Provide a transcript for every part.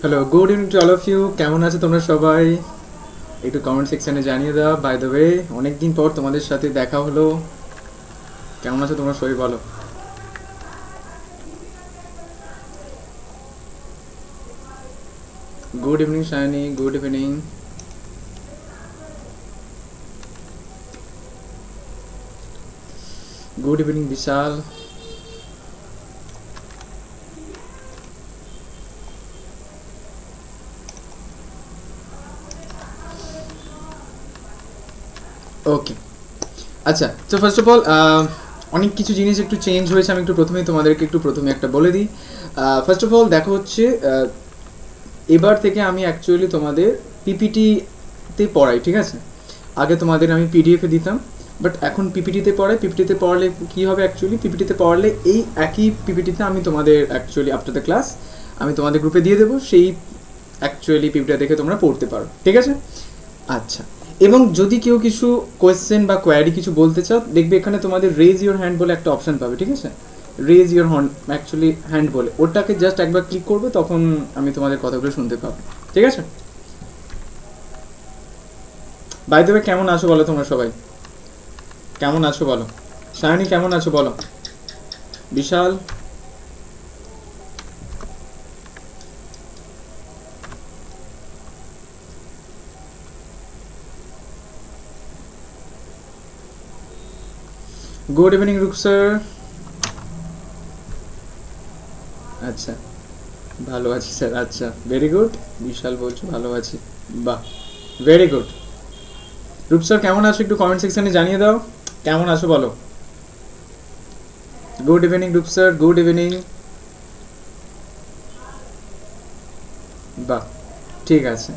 Hello, good evening to all of you. কেমন আছো তোমরা সবাই? একটু কমেন্ট সেকশনে জানিয়ে দাও। বাই দ্য ওয়ে, অনেকদিন পর তোমাদের সাথে দেখা হলো। কেমন আছো তোমরা সবাই বলো। Good evening Shiny, good evening. Good evening Vishal. Okay, আচ্ছা। তো ফার্স্ট অফ অল অনেক কিছু জিনিস একটু চেঞ্জ হয়েছে। আমি একটু তোমাদেরকে প্রথমে একটা বলে দিই। ফার্স্ট অফ অল দেখো হচ্ছে, এবার থেকে আমি অ্যাকচুয়ালি তোমাদের পিপিটিতে পড়াই, ঠিক আছে? আগে তোমাদের আমি পিডিএফে দিতাম, বাট এখন পিপিটিতে পড়াই। পিপিটিতে পড়ালে কী হবে অ্যাকচুয়ালি, পিপিটিতে পড়ালে এই একই পিপিটিতে আমি তোমাদের অ্যাকচুয়ালি আফটার দ্য ক্লাস আমি তোমাদের গ্রুপে দিয়ে দেবো। সেই অ্যাকচুয়ালি পিপিটিটা দেখে তোমরা পড়তে পারো, ঠিক আছে? আচ্ছা, এবং যদি কেউ কিছু কোয়েশ্চেন বা কোয়ারি কিছু বলতে চাও, দেখবে এখানে তোমাদের রেজ ইউর হ্যান্ড বলে একটা অপশান পাবে, ঠিক আছে? রেজ ইউর হ্যান্ড বলে ওটাকে জাস্ট একবার ক্লিক করবে, তখন আমি তোমাদের কথাগুলো শুনতে পাবো, ঠিক আছে? বাই দ্য ওয়ে, কেমন আছো বলো তোমরা সবাই? কেমন আছো বলো। সায়নী কেমন আছো বলো। বিশাল, গুড ইভিনিং রূপ স্যার। আচ্ছা, ভালো আছি স্যার। আচ্ছা, ভেরি গুড। বিশাল বলছো ভালো আছি, বাহ, ভেরি গুড। রূপ স্যার কেমন আছো একটু কমেন্ট সেকশনে জানিয়ে দাও। কেমন আছো বলো। গুড ইভিনিং রূপ স্যার, গুড ইভিনিং। বাহ, ঠিক আছে।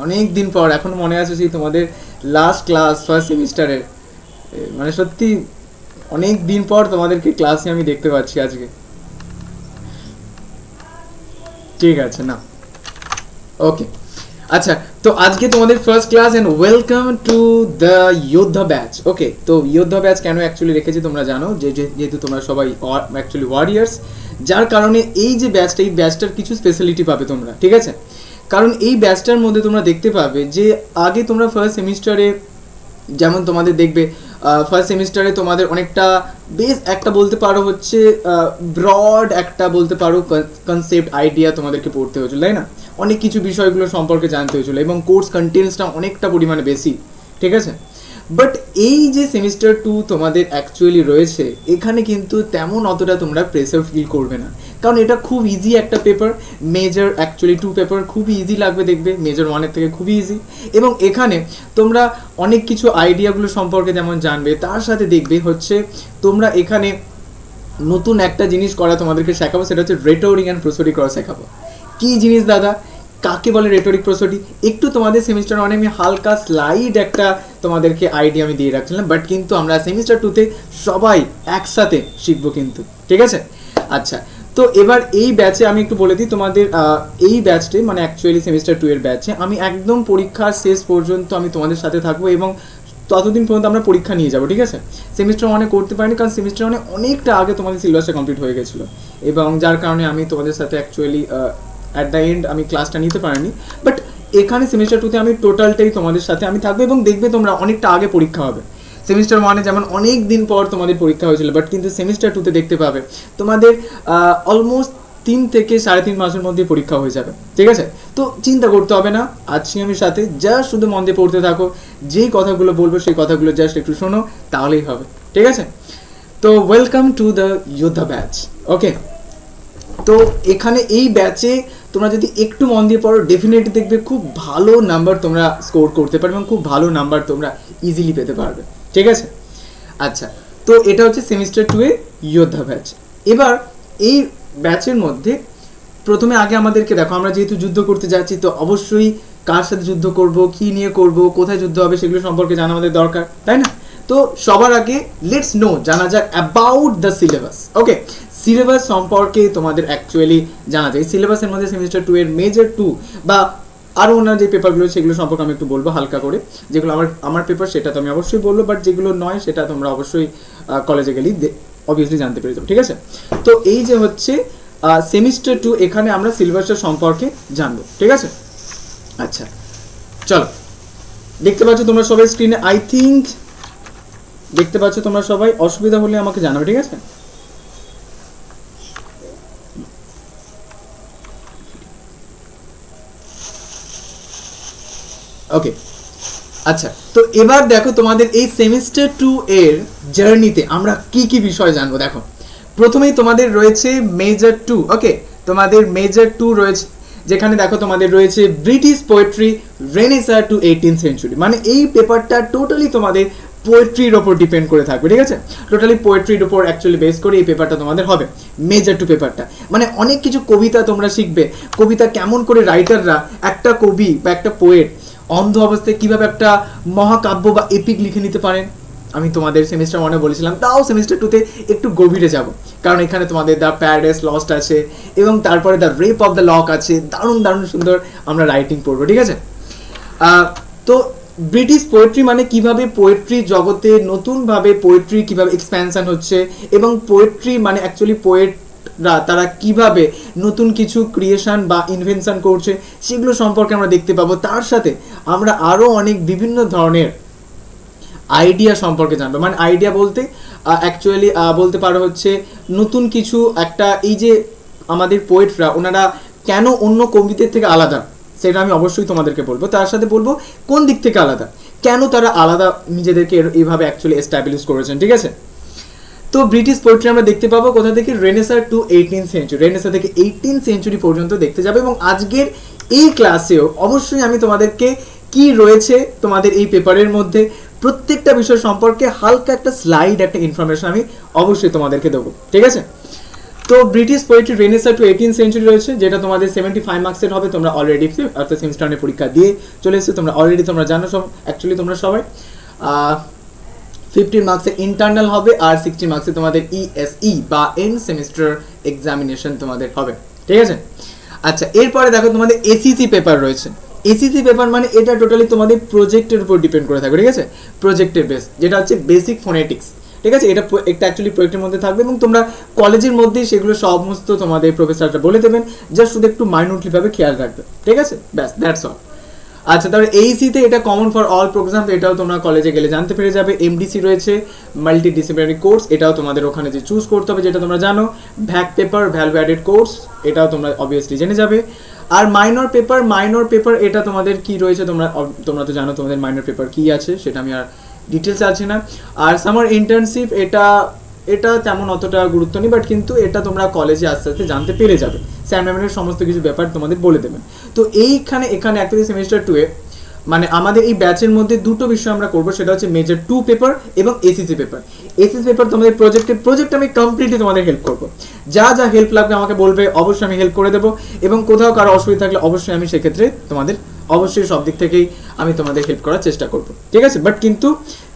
অনেক দিন পর, এখন মনে আছে সেই তোমাদের লাস্ট ক্লাস ফার্স্ট সেমিস্টারের, মানে সত্যি অনেক দিন পর তোমাদেরকে ক্লাসে আমি দেখতে পাচ্ছি আজকে। ঠিক আছে না, ওকে। আচ্ছা, তো আজকে তোমাদের first class and welcome to the Yoddha batch. Okay, তো যোদ্ধা ব্যাচ কেন অ্যাকচুয়ালি রেখেছি তোমরা জানো, যেহেতু তোমরা সবাই অ্যাকচুয়ালি ওয়ারিয়ার্স, যার কারণে এই যে ব্যাচটা, এই ব্যাচটার কিছু স্পেশালিটি পাবে তোমরা, ঠিক আছে? কারণ এই ব্যাচটার মধ্যে তোমরা দেখতে পাবে যে আগে তোমরা ফার্স্ট সেমিস্টারে যেমন তোমাদের দেখবে, ফার্স্ট সেমিস্টারে তোমাদের অনেকটা বেশ একটা বলতে পারো হচ্ছে ব্রড একটা বলতে পারো কনসেপ্ট আইডিয়া তোমাদেরকে পড়তে হয়েছিল, তাই না? অনেক কিছু বিষয়গুলো সম্পর্কে জানতে হয়েছিল এবং কোর্স কন্টেন্টসটা অনেকটা পরিমাণে বেশি, ঠিক আছে? বাট এই যে সেমিস্টার 2 তোমাদের অ্যাকচুয়ালি রয়েছে, এখানে কিন্তু তেমন অতটা তোমরা প্রেসার ফিল করবে না, কারণ এটা খুব ইজি একটা পেপার। মেজর অ্যাকচুয়ালি 2 পেপার খুবই ইজি লাগবে, দেখবে মেজর 1-এর থেকে খুবই ইজি। এবং এখানে তোমরা অনেক কিছু আইডিয়াগুলো সম্পর্কে যেমন জানবে, তার সাথে দেখবে হচ্ছে তোমরা এখানে নতুন একটা জিনিস করা তোমাদেরকে শেখাবো, সেটা হচ্ছে রেটোরিক অ্যান্ড প্রোসোডি করা শেখাবো। কী জিনিস দাদা, কাকে বলে রেটোরিক প্রোসোডি? একটু তোমাদের সেমিস্টার 1 আমি হালকা স্লাইড একটা তোমাদেরকে আইডিয়া আমি দিয়ে রাখছিলাম, বাট কিন্তু আমরা সেমিস্টার 2-তে সবাই একসাথে শিখবো কিন্তু, ঠিক আছে? আচ্ছা, তো এবার এই ব্যাচে আমি একটু বলে দিই তোমাদের, এই ব্যাচটে মানে অ্যাকচুয়ালি সেমিস্টার 2-এর ব্যাচে আমি একদম পরীক্ষার শেষ পর্যন্ত আমি তোমাদের সাথে থাকবো, এবং ততদিন পর্যন্ত আমরা পরীক্ষা নিয়ে যাবো, ঠিক আছে? সেমিস্টার 1-এ করতে পারিনি, কারণ সেমিস্টার 1-এ অনেকটা আগে তোমাদের সিলেবাসটা কমপ্লিট হয়ে গেছিলো, এবং যার কারণে আমি তোমাদের সাথে অ্যাকচুয়ালি অ্যাট দ্য এন্ড আমি ক্লাসটা নিতে পারিনি। বাট এখানে সেমিস্টার 2-তে আমি টোটালটাই তোমাদের সাথে আমি থাকবো, এবং দেখবে তোমরা অনেকটা আগে পরীক্ষা হবে। সেমিস্টার 1-এ যেমন অনেক দিন পর তোমাদের পরীক্ষা হয়েছিল, বাট কিন্তু সেমিস্টার 2-তে দেখতে পাবে তোমাদের অলমোস্ট 3 থেকে 3.5 মাসের মধ্যে পরীক্ষা হয়ে যাবে, ঠিক আছে? তো চিন্তা করতে হবে না, আছি আমি সাথে, জাস্ট শুধু মন দিয়ে পড়তে থাকো। যেই কথাগুলো বলবো সেই কথাগুলো জাস্ট একটু শোনো, তাহলেই হবে, ঠিক আছে? তো welcome to the Yoddha batch. Okay, তো এখানে এই ব্যাচে তোমরা যদি একটু মন দিয়ে পড়ো, ডেফিনেটলি দেখবে খুব ভালো নাম্বার তোমরা স্কোর করতে পারবে, এবং খুব ভালো নাম্বার তোমরা ইজিলি পেতে পারবে, ঠিক আছে? আচ্ছা, তো এটা হচ্ছে সেমিস্টার 2-এর যোদ্ধা ব্যাচ। এবার এই ব্যাচের মধ্যে প্রথমে আগে আমাদেরকে দেখো, আমরা যেহেতু যুদ্ধ করতে যাচ্ছি, তো অবশ্যই কার সাথে যুদ্ধ করব, কী নিয়ে করব, কোথায় যুদ্ধ হবে, সেগুলো সম্পর্কে জানা আমাদের দরকার, তাই না? তো সবার আগে লেটস নো, জানা যাক about the syllabus. Okay, syllabus সম্পর্কে তোমাদের অ্যাকচুয়ালি জানা যায়। সিলেবাসের মধ্যে সেমিস্টার 2-এর মেজর 2 বা আরও অন্যান্য যে পেপারগুলো, সেগুলো সম্পর্কে আমি একটু বলবো হালকা করে। যেগুলো আমার পেপার সেটা তো আমি অবশ্যই বলবো, বাট যেগুলো নয় সেটা তোমরা অবশ্যই কলেজে গেলেই অবভিয়াসলি জানতে পেরে যাবো, ঠিক আছে? তো এই যে হচ্ছে সেমিস্টার 2 এখানে আমরা সিলেবাসটা সম্পর্কে জানবো, ঠিক আছে? আচ্ছা চলো, দেখতে পাচ্ছ তোমরা সবাই স্ক্রিনে, আই থিঙ্ক দেখতে পাচ্ছ তোমরা সবাই, অসুবিধা হলে আমাকে জানাবে, ঠিক আছে? ওকে আচ্ছা, তো এবার দেখো তোমাদের এই সেমিস্টার 2 এর জার্নিতে আমরা কি কি বিষয় জানবো। দেখো প্রথমেই তোমাদের রয়েছে মেজর 2, ওকে, তোমাদের মেজর 2 রয়েছে, যেখানে দেখো তোমাদের রয়েছে British poetry renaissance to 18th century. মানে এই পেপারটা টোটালি তোমাদের পোয়েট্রির ওপর ডিপেন্ড করে থাকবে, ঠিক আছে? টোটালি পোয়েট্রির ওপর অ্যাকচুয়ালি বেস করে এই পেপারটা তোমাদের হবে, মেজর 2 পেপারটা। মানে অনেক কিছু কবিতা তোমরা শিখবে, কবিতা কেমন করে রাইটাররা, একটা কবি বা একটা পোয়েট অন্ধ অবস্থায় কিভাবে একটা মহাকাব্য বা এপিক লিখে নিতে পারেন। আমি তোমাদের সেমিস্টার 1-এ বলেছিলাম, তাও সেমিস্টার 2-তে একটু গভীরে যাব, কারণ এখানে তোমাদের দ্য প্যারাডাইস লস্ট আছে এবং তারপরে the rape of the lock আছে। দারুণ দারুণ সুন্দর আমরা রাইটিং পড়বো, ঠিক আছে? তো ব্রিটিশ পোয়েট্রি মানে কিভাবে পোয়েট্রি জগতে নতুনভাবে পোয়েট্রি কিভাবে এক্সপ্যানশন হচ্ছে, এবং পোয়েট্রি মানে অ্যাকচুয়ালি পোয়েটরা তারা কিভাবে নতুন কিছু ক্রিয়েশন বা ইনভেনশন করছে, সেগুলো সম্পর্কে আমরা দেখতে পাবো। তার সাথে আমরা আরও অনেক বিভিন্ন ধরনের আইডিয়া সম্পর্কে জানবো। মানে আইডিয়া বলতে অ্যাকচুয়ালি বলতে পারো হচ্ছে নতুন কিছু একটা, এই যে আমাদের পোয়েটরা ওনারা কেন অন্য কবিদের থেকে আলাদা, সেটা আমি অবশ্যই তোমাদেরকে বলবো। তার সাথে বলবো কোন দিক থেকে আলাদা, কেন তারা আলাদা নিজেদেরকে এইভাবে অ্যাকচুয়ালি এস্টাবলিশ করেছেন, ঠিক আছে? তো ব্রিটিশ পোয়েট্রি আমরা দেখতে পাবো কোথা থেকে, renaissance to 18th century, renaissance থেকে 18th সেঞ্চুরি পর্যন্ত দেখতে যাবে। এবং আজকের এই ক্লাসেও অবশ্যই আমি তোমাদেরকে কি রয়েছে তোমাদের এই পেপারের মধ্যে প্রত্যেকটা বিষয় সম্পর্কে হালকা একটা স্লাইড, একটা ইনফরমেশন আমি অবশ্যই তোমাদেরকে দেবো, ঠিক আছে? তো British poetry renaissance to 18th century রয়েছে, যেটা তোমাদের 75 মার্কসের হবে। তোমরা অলরেডি অর্থাৎ সেমিস্টারের পরীক্ষা দিয়ে চলে এসেছো, তোমরা অলরেডি তোমরা জানো সব, অ্যাকচুয়ালি তোমরা সবাই 15 মার্কসের ইন্টারনাল হবে আর 60 মার্কসে তোমাদের ইএসই বা এন্ড সেমিস্টার এক্সামিনেশন তোমাদের হবে, ঠিক আছে? আচ্ছা এরপরে দেখো তোমাদের এসিসি পেপার রয়েছে। এসিসি পেপার মানে এটা টোটালি তোমাদের প্রজেক্টের উপর ডিপেন্ড করে থাকবে, ঠিক আছে? প্রজেক্টের বেস, যেটা হচ্ছে বেসিক ফোনেটিক্স, ঠিক আছে? এটা একটা অ্যাকচুয়ালি প্রজেক্টের মধ্যে থাকবে এবং তোমরা কলেজের মধ্যেই সেগুলো সমস্ত তোমাদের প্রফেসররা বলে দেবেন, জাস্ট শুধু একটু মাইনুটলিভাবে খেয়াল রাখবে, ঠিক আছে? ব্যাস, দ্যাটস অল। আচ্ছা তাহলে এইসিতে এটা কমন ফর অল প্রোগ্রাম, এটাও তোমরা কলেজে গেলে জানতে পেরে যাবে। এমডিসি রয়েছে মাল্টি ডিসিপ্লিনারি কোর্স, এটাও তোমাদের ওখানে যে চুজ করতে হবে, যেটা তোমরা জানো। ভ্যাক পেপার ভ্যালু অ্যাডেড কোর্স, এটাও তোমরা অবভিয়াসলি জেনে যাবে। আর মাইনর পেপার এটা তোমাদের কি রয়েছে, তোমরা তো জানো তোমাদের মাইনর পেপার কি আছে, সেটা আমি আর ডিটেলস আছে না। আর সামার ইন্টার্নশিপ এটা তেমন অতটা গুরুত্ব নেই, বাট কিন্তু এটা তোমরা কলেজে আস্তে আস্তে জানতে পেরে যাবে, স্যার ম্যামের সমস্ত কিছু ব্যাপার তোমাদের বলে দেবেন। তো এখানে অ্যাকচুয়ালি সেমিস্টার 2-এ মানে আমাদের এই ব্যাচের মধ্যে দুটো বিষয় আমরা করবো, সেটা হচ্ছে মেজর 2 পেপার এবং এসিসি পেপার। এসিসি পেপার তোমাদের প্রজেক্ট আমি কমপ্লিটলি তোমাদের হেল্প করবো, যা যা হেল্প লাগবে আমাকে বলবে, অবশ্যই আমি হেল্প করে দেবো। এবং কোথাও কারো অসুবিধা থাকলে অবশ্যই আমি সেক্ষেত্রে তোমাদের অবশ্যই সব দিক থেকেই আমি তোমাদের হেল্প করার চেষ্টা করবো, ঠিক আছে? বাট কিন্তু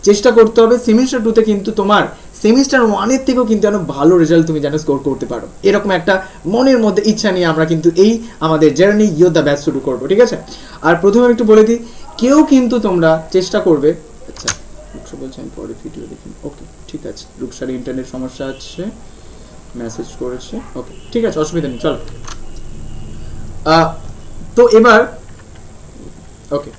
চেষ্টা করতে হবে সেমিস্টার 2-তে কিন্তু তোমার সেমিস্টার 1-এর থেকেও কিন্তু যেন ভালো রেজাল্ট তুমি যেন স্কোর করতে পারো, এরকম একটা মনের মধ্যে ইচ্ছা নিয়ে আমরা কিন্তু এই আমাদের জার্নি যোদ্ধা ব্যাচ শুরু করবো, ঠিক আছে? আর প্রথমে আমি একটু বলে দিই, কেউ কিন্তু তোমরা চেষ্টা করবে, আচ্ছা রূপসা বলছে আমি পরে ভিডিও দেখি, ওকে ঠিক আছে, রূপসার ইন্টারনেট সমস্যা আছে, মেসেজ করেছে, ওকে ঠিক আছে, অসুবিধা নেই, চলো। তো এবার ওকে,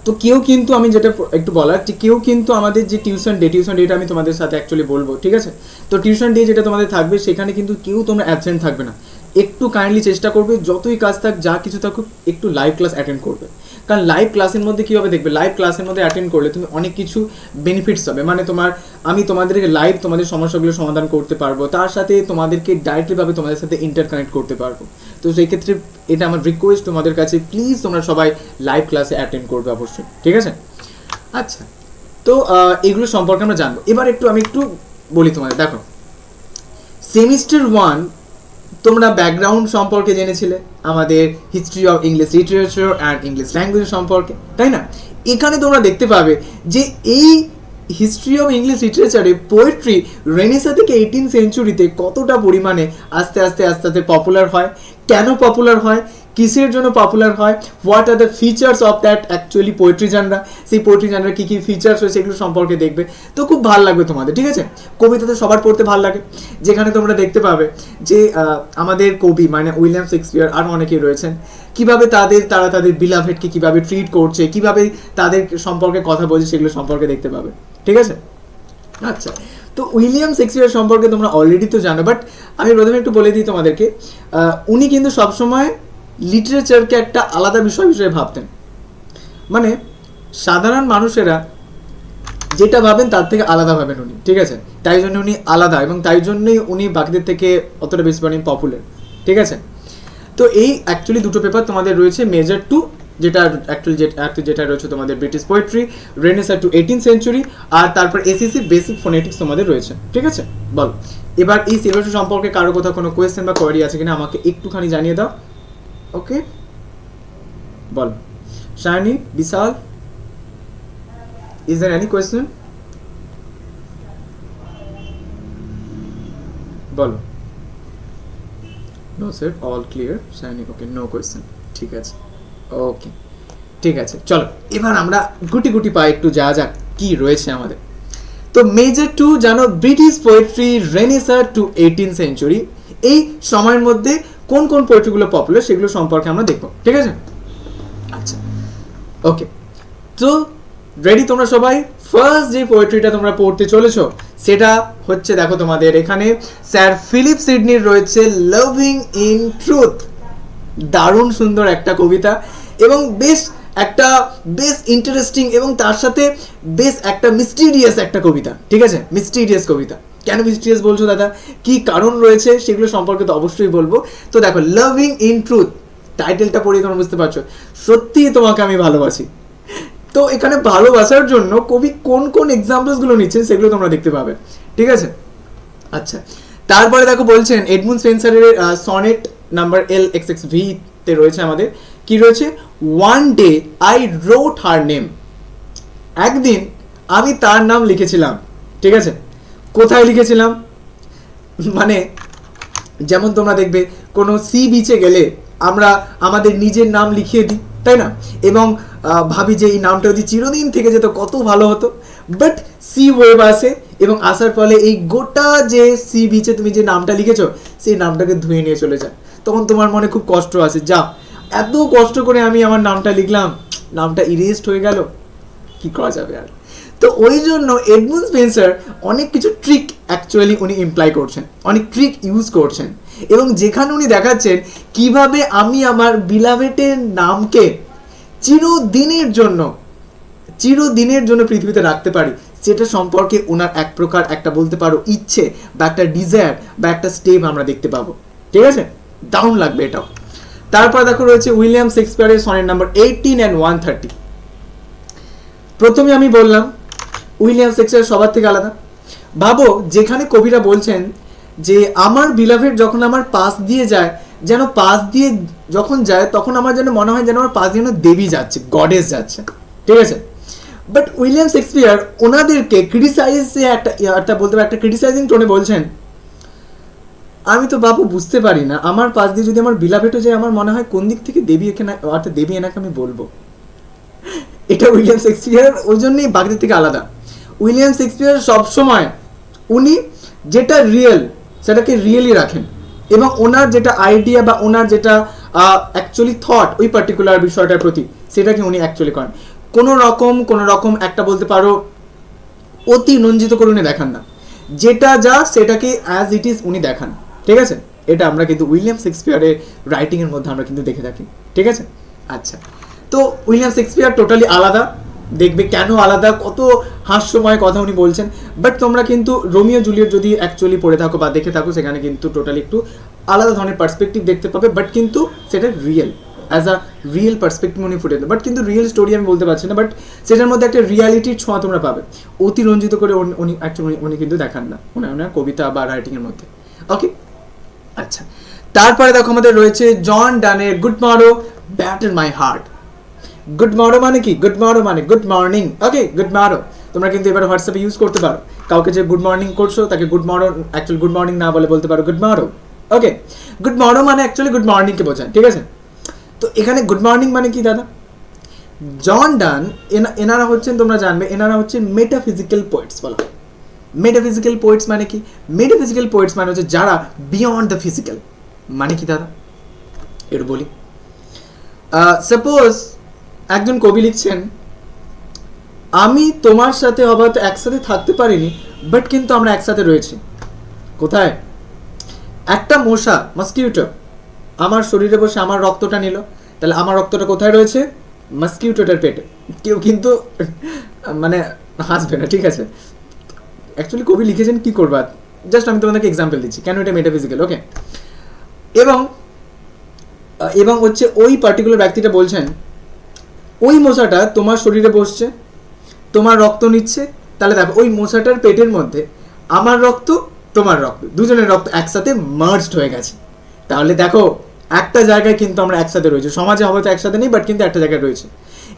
তো কেউ কিন্তু আমি যেটা একটু বলার, যে কেউ কিন্তু আমাদের যে টিউশন ডেটা আমি তোমাদের সাথে অ্যাকচুয়ালি বলবো, ঠিক আছে? তো টিউশন ডে যেটা তোমাদের থাকবে সেখানে কিন্তু কেউ তোমরা অ্যাবসেন্ট থাকবে না। একটু কাইন্ডলি চেষ্টা করবে যতই কাজ থাক যা কিছু থাকুক একটু লাইভ ক্লাস অ্যাটেন্ড করবে, কারণ লাইভ ক্লাসের মধ্যে কী হবে দেখবে, লাইভ ক্লাসের মধ্যে অ্যাটেন্ড করলে তুমি অনেক কিছু বেনিফিটস হবে। মানে আমি তোমাদেরকে লাইভ তোমাদের সমস্যাগুলো সমাধান করতে পারবো, তার সাথে তোমাদেরকে ডাইরেক্টলিভাবে তোমাদের সাথে ইন্টারকানেক্ট করতে পারবো। তো সেই ক্ষেত্রে এটা আমার রিকোয়েস্ট তোমাদের কাছে, প্লিজ তোমরা সবাই লাইভ ক্লাসে অ্যাটেন্ড করবে অবশ্যই, ঠিক আছে? আচ্ছা তো এগুলো সম্পর্কে আমরা জানবো। এবার আমি একটু বলি তোমাদের, দেখো সেমিস্টার 1 তোমরা ব্যাকগ্রাউন্ড সম্পর্কে জেনেছিলে, আমাদের history of English literature and English language সম্পর্কে, তাই না? এখানে তোমরা দেখতে পাবে যে এই হিস্ট্রি অফ ইংলিশ লিটারেচারে পোয়েট্রি রেনেসাঁ থেকে 18th সেঞ্চুরিতে কতটা পরিমাণে আস্তে আস্তে পপুলার হয়, কেন পপুলার হয়, কিসের জন্য পপুলার হয়, what are the features of that actually poetry genre, সেই পোয়েট্রি জানরা কী কী ফিচার্স রয়েছে এগুলো সম্পর্কে দেখবে। তো খুব ভালো লাগবে তোমাদের, ঠিক আছে। কবিতা তো সবার পড়তে ভালো লাগে, যেখানে তোমরা দেখতে পাবে যে আমাদের কবি মানে উইলিয়াম শেক্সপিয়ার আর অনেকেই রয়েছেন, কীভাবে তারা তাদের বিলাভেডকে কীভাবে ট্রিট করছে, কীভাবে তাদের সম্পর্কে কথা বলছে, সেগুলো সম্পর্কে দেখতে পাবে, ঠিক আছে। আচ্ছা, তো উইলিয়াম শেক্সপিয়ার সম্পর্কে তোমরা অলরেডি তো জানো, বাট আমি প্রথমে একটু বলে দিই তোমাদেরকে। উনি কিন্তু সবসময় লিটারেচারকে একটা আলাদা বিষয় হিসেবে ভাবতেন, মানে সাধারণ মানুষেরা যেটা ভাবেন তার থেকে আলাদা ভাবেন উনি, ঠিক আছে। তাই জন্য উনি আলাদা, এবং তাই জন্যই উনি বাকিদের থেকে অতটা বেশি পপুলার, ঠিক আছে। তো এই অ্যাকচুয়ালি দুটো পেপার তোমাদের রয়েছে, মেজর টু যেটা অ্যাকচুয়ালি যেটা রয়েছে তোমাদের British poetry, renaissance to 18th century, আর তারপর এসএসসি বেসিক ফোনেটিক্স তোমাদের রয়েছে, ঠিক আছে। বল এবার এই সিলেবাস সম্পর্কে কারো কোথাও কোনো কোয়েশ্চেন বা কোয়ারি আছে কিনা আমাকে একটুখানি জানিয়ে দাও। ওকে, বল Shiny, Vishal, is there any question? বলো। No sir, all clear. Shiny, okay, no question, ঠিক আছে। ওকে, ঠিক আছে, চলো এবার আমরা গুটি গুটি পাই একটু যা যাক কি রয়েছে আমাদের। তো মেজর টু জানো, British poetry, renaissance to 18th century, এই সময়ের মধ্যে কোন কোন পোয়েট্রিগুলো পপুলার সেগুলো সম্পর্কে আমরা দেখবো, ঠিক আছে। আচ্ছা, ওকে, তো রেডি তোমরা সবাই? ফার্স্ট যে পোয়েট্রিটা তোমরা পড়তে চলেছো সেটা হচ্ছে, দেখো তোমাদের এখানে স্যার ফিলিপ সিডনির রয়েছে লাভিং ইন ট্রুথ। দারুণ সুন্দর একটা কবিতা, এবং বেশ ইন্টারেস্টিং, এবং তার সাথে বেশ একটা মিস্টিরিয়াস একটা কবিতা, ঠিক আছে। মিস্টিরিয়াস কবিতা, কেন মিস্টিরিয়াস বলছো দাদা, কি কারণ রয়েছে সেগুলো সম্পর্কে তো অবশ্যই বলবো। তো দেখো, লাভিং ইন ট্রুথ, টাইটেলটা পড়ে তোমরা বুঝতে পারছো সত্যিই তোমাকে আমি ভালোবাসি। তো এখানে ভালোবাসার জন্য কবি কোন কোন এক্সাম্পলসগুলো নিচ্ছেন সেগুলো তোমরা দেখতে পাবে, ঠিক আছে। আচ্ছা, তারপরে দেখো বলছেন এডমুন্ড স্পেন্সারের সনেট নাম্বার LXXV তে রয়েছে আমাদের কি রয়েছে, one day I wrote her name, একদিন আমি তার নাম লিখেছিলাম, ঠিক আছে। কোথায় লিখেছিলাম, মানে যেমন তোমরা দেখবে কোনো সি বিচে গেলে আমরা আমাদের নিজের নাম লিখিয়ে দিই, তাই না, এবং ভাবি যে এই নামটা যদি চিরদিন থেকে যেত কত ভালো হতো। বাট সি ওয়েভ আসে, এবং আসার ফলে এই গোটা যে সি বিচে তুমি যে নামটা লিখেছো সেই নামটাকে ধুয়ে নিয়ে চলে যায়। তখন তোমার মনে খুব কষ্ট আসে, যা এত কষ্ট করে আমি আমার নামটা লিখলাম, নামটা ইরেজড হয়ে গেল, কি করা যাবে আর। তো ওই জন্য এডমুন্ড স্পেন্সার অনেক কিছু ট্রিক অ্যাকচুয়ালি উনি ইমপ্লাই করছেন, অনেক ট্রিক ইউজ করছেন, এবং যেখানে উনি দেখাচ্ছেন কিভাবে আমি আমার বিলাভেটের নামকে চিরদিনের জন্য পৃথিবীতে রাখতে পারি, সেটা সম্পর্কে ওনার এক প্রকার একটা বলতে পারো ইচ্ছে বা একটা ডিজায়ার বা একটা স্টেপ আমরা দেখতে পাবো, ঠিক আছে। দারুণ লাগবে এটাও। তারপর দেখো রয়েছে উইলিয়াম শেক্সপিয়ারের সনেট নাম্বার 18 and 130। প্রথমে আমি বললাম উইলিয়াম শেক্সপিয়ার সবার থেকে আলাদা। ভাবো, যেখানে কবিরা বলছেন যে আমার বিলাভেড যখন আমার পাশ দিয়ে যায়, যেন পাশ দিয়ে যখন যায় তখন আমার যেন মনে হয় যেন আমার পাশ দিয়ে দেবী যাচ্ছে, গডেস যাচ্ছে, ঠিক আছে। বাট উইলিয়াম শেক্সপিয়ার ওনাদেরকে একটা বলতে পারে একটা ক্রিটিসাইজিং টোনে বলছেন, আমি তো বাবু বুঝতে পারি না, আমার পাশ দিয়ে যদি আমার বিলাভেটও যায় আমার মনে হয় কোন দিক থেকে দেবী এখানে, অর্থাৎ দেবী এনাকে আমি বলবো। এটা উইলিয়াম শেক্সপিয়ার ওই জন্যই বাকিদের থেকে আলাদা। উইলিয়াম শেক্সপিয়ার সবসময় উনি যেটা রিয়েল সেটাকে রিয়েলি রাখেন, এবং ওনার যেটা আইডিয়া বা ওনার যেটা অ্যাকচুয়ালি থট ওই পার্টিকুলার বিষয়টার প্রতি সেটাকে উনি অ্যাকচুয়ালি করেন। কোনো রকম একটা বলতে পারো অতি রঞ্জিত করে উনি দেখান না, যেটা যা সেটাকে অ্যাজ ইট ইজ উনি দেখান, ঠিক আছে। এটা আমরা কিন্তু উইলিয়াম শেক্সপিয়ারের রাইটিংয়ের মধ্যে আমরা কিন্তু দেখে থাকি, ঠিক আছে। আচ্ছা, তো উইলিয়াম শেক্সপিয়ার টোটালি আলাদা, দেখবে কেন আলাদা, কত হাস্যময় কথা উনি বলছেন। বাট তোমরা কিন্তু রোমিও জুলিয়েট যদি অ্যাকচুয়ালি পড়ে থাকো বা দেখে থাকো, সেখানে কিন্তু টোটালি একটু আলাদা ধরনের পার্সপেক্টিভ দেখতে পাবে, বাট কিন্তু সেটা real, as a real perspective উনি ফুটে দেয়। বাট কিন্তু রিয়েল স্টোরি আমি বলতে পারছি না, বাট সেটার মধ্যে একটা রিয়ালিটির ছোঁয়া তোমরা পাবে। অতিরঞ্জিত করে উনি অ্যাকচুয়ালি উনি কিন্তু দেখান না ওনার কবিতা বা রাইটিংয়ের মধ্যে, ওকে। আচ্ছা, তারপরে দেখো আমাদের রয়েছে জন ডানের good morrow batter my heart. Good morrow মানে কি, গুড মর্রো মানে good morning, okay. Good morrow তোমরা কিন্তু এবার হোয়াটসঅ্যাপে ইউজ করতে পারো, কাউকে যে গুড মর্নিং করছো তাকে গুড মর্রো অ্যাকচুয়ালি গুড মর্নিং না বলে বলতে পারো গুড মর্রো, ওকে। গুড মর্রো মানে অ্যাকচুয়ালি গুড মর্নিংকে বোঝায়, ঠিক আছে। তো এখানে গুড মর্নিং মানে কি দাদা? জন ডান এনারা হচ্ছেন, তোমরা জানবে, এনারা হচ্ছে মেটাফিজিক্যাল পোয়েটস বলা হয়। মেটাফিজিক্যাল পোয়েটস মানে কি? মেটাফিজিক্যাল পোয়েটস মানে হচ্ছে যারা বিয়ন্ড দ্য ফিজিক্যাল। মানে কি দাদা একটু বলি। সাপোজ একজন কবি লিখছেন, আমি তোমার সাথে হয়তো একসাথে থাকতে পারিনি, বাট কিন্তু আমরা একসাথে রয়েছি। কোথায়? একটা মশা, মস্কিউটো, আমার শরীরে বসে আমার রক্তটা নিল, তাহলে আমার রক্তটা কোথায় রয়েছে? মস্কিউটোটার পেটে। কেউ কিন্তু মানে হাসবে না, ঠিক আছে? অ্যাকচুয়ালি কবি লিখেছেন কি করবা, জাস্ট আমি তোমাদেরকে এক্সাম্পল দিচ্ছি কেন এটা মেটাফিজিক্যাল। ওকে, এবং হচ্ছে ওই পার্টিকুলার ব্যক্তিটা বলছেন, ওই মশাটা তোমার শরীরে বসছে, তোমার রক্ত নিচ্ছে, তাহলে দেখো ওই মশাটার পেটের মধ্যে আমার রক্ত, তোমার রক্ত, দুজনের রক্ত একসাথে মার্জড হয়ে গেছে। তাহলে দেখো একটা জায়গায় কিন্তু আমরা একসাথে রয়েছি, সমাজে হয়তো একসাথে নেই, বাট কিন্তু একটা জায়গায় রয়েছে।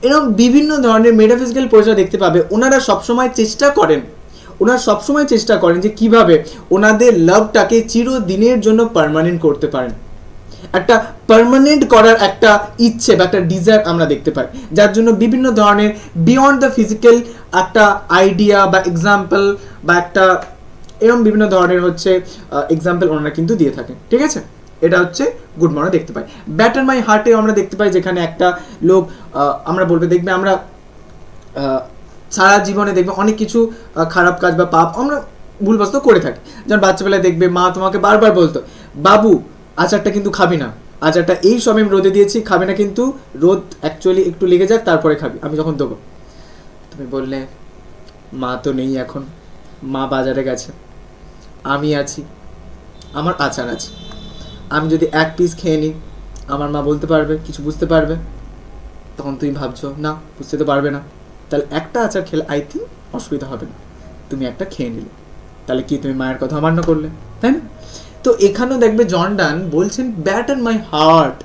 এরকম বিভিন্ন ধরনের মেটাফিজিক্যাল পরিচয় দেখতে পাবে। ওনারা সবসময় চেষ্টা করেন যে কিভাবে ওনাদের লাভটাকে চিরদিনের জন্য পার্মানেন্ট করতে পারেন। একটা পার্মানেন্ট করার একটা ইচ্ছে বা একটা ডিজায়ার আমরা দেখতে পাই, যার জন্য বিভিন্ন ধরনের বিয়ন্ড দ্য ফিজিক্যাল একটা আইডিয়া বা এক্সাম্পল বা একটা এরকম বিভিন্ন ধরনের হচ্ছে এক্সাম্পল ওনারা কিন্তু দিয়ে থাকেন। ঠিক আছে, এটা হচ্ছে গুড মর্নিং দেখতে পাই। ব্যাটার মাই হার্টে আমরা দেখতে পাই, যেখানে একটা লোক আমরা বলবে, দেখবে আমরা সারা জীবনে দেখবে অনেক কিছু খারাপ কাজ বা পাপ আমরা ভুলবশত করে থাকি। যেমন বাচ্চাবেলায় দেখবে মা তোমাকে বারবার বলতো, বাবু আচারটা কিন্তু খাবি না, আচারটা এই সময় আমি রোদে দিয়েছি, খাবি না, কিন্তু রোদ অ্যাকচুয়ালি একটু লেগে যাক তারপরে খাবি, আমি যখন দেবো। তুমি বললে মা তো নেই এখন, মা বাজারে গেছে, আমি আছি, আমার আচার আছে, আমি যদি এক পিস খেয়ে নিই আমার মা বলতে পারবে, কিছু বুঝতে পারবে? তখন তুমি ভাবছো না, বুঝতে তো পারবে না, তাহলে একটা আচার খেলে আই থিঙ্ক অসুবিধা হবে না, তুমি একটা খেয়ে নিলে, তাহলে কি তুমি মায়ের কথা অমান্য করলে? তাই না? তো এখানেও দেখবে জন ডান বলছেন, ব্যাটার মাই হার্ট,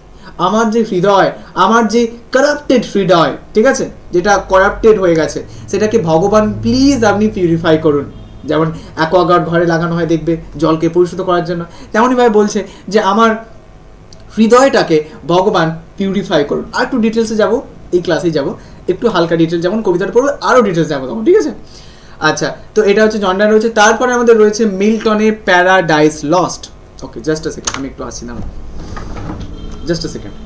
আমার যে হৃদয়, আমার যে কারাপ্টেড হৃদয়, ঠিক আছে, যেটা করাপ্টেড হয়ে গেছে, সেটাকে ভগবান প্লিজ আপনি পিউরিফাই করুন। যেমন অ্যাকোয়াগার্ড ঘরে লাগানো হয় দেখবে জলকে পরিশুদ্ধ করার জন্য, তেমনইভাবে বলছে যে আমার হৃদয়টাকে ভগবান পিউরিফাই করুন। আর একটু ডিটেলসে যাবো, এই ক্লাসেই যাবো, একটু হালকা ডিটেলস, যেমন কবিতাটা পড়বো আরও ডিটেলস যাবো তখন, ঠিক আছে? আচ্ছা, তো এটা হচ্ছে জন ডান রয়েছে। তারপরে আমাদের রয়েছে মিল্টনের paradise lost. Okay, just a second, আমি একটু আসছি না, জাস্ট আ সেকেন্ড।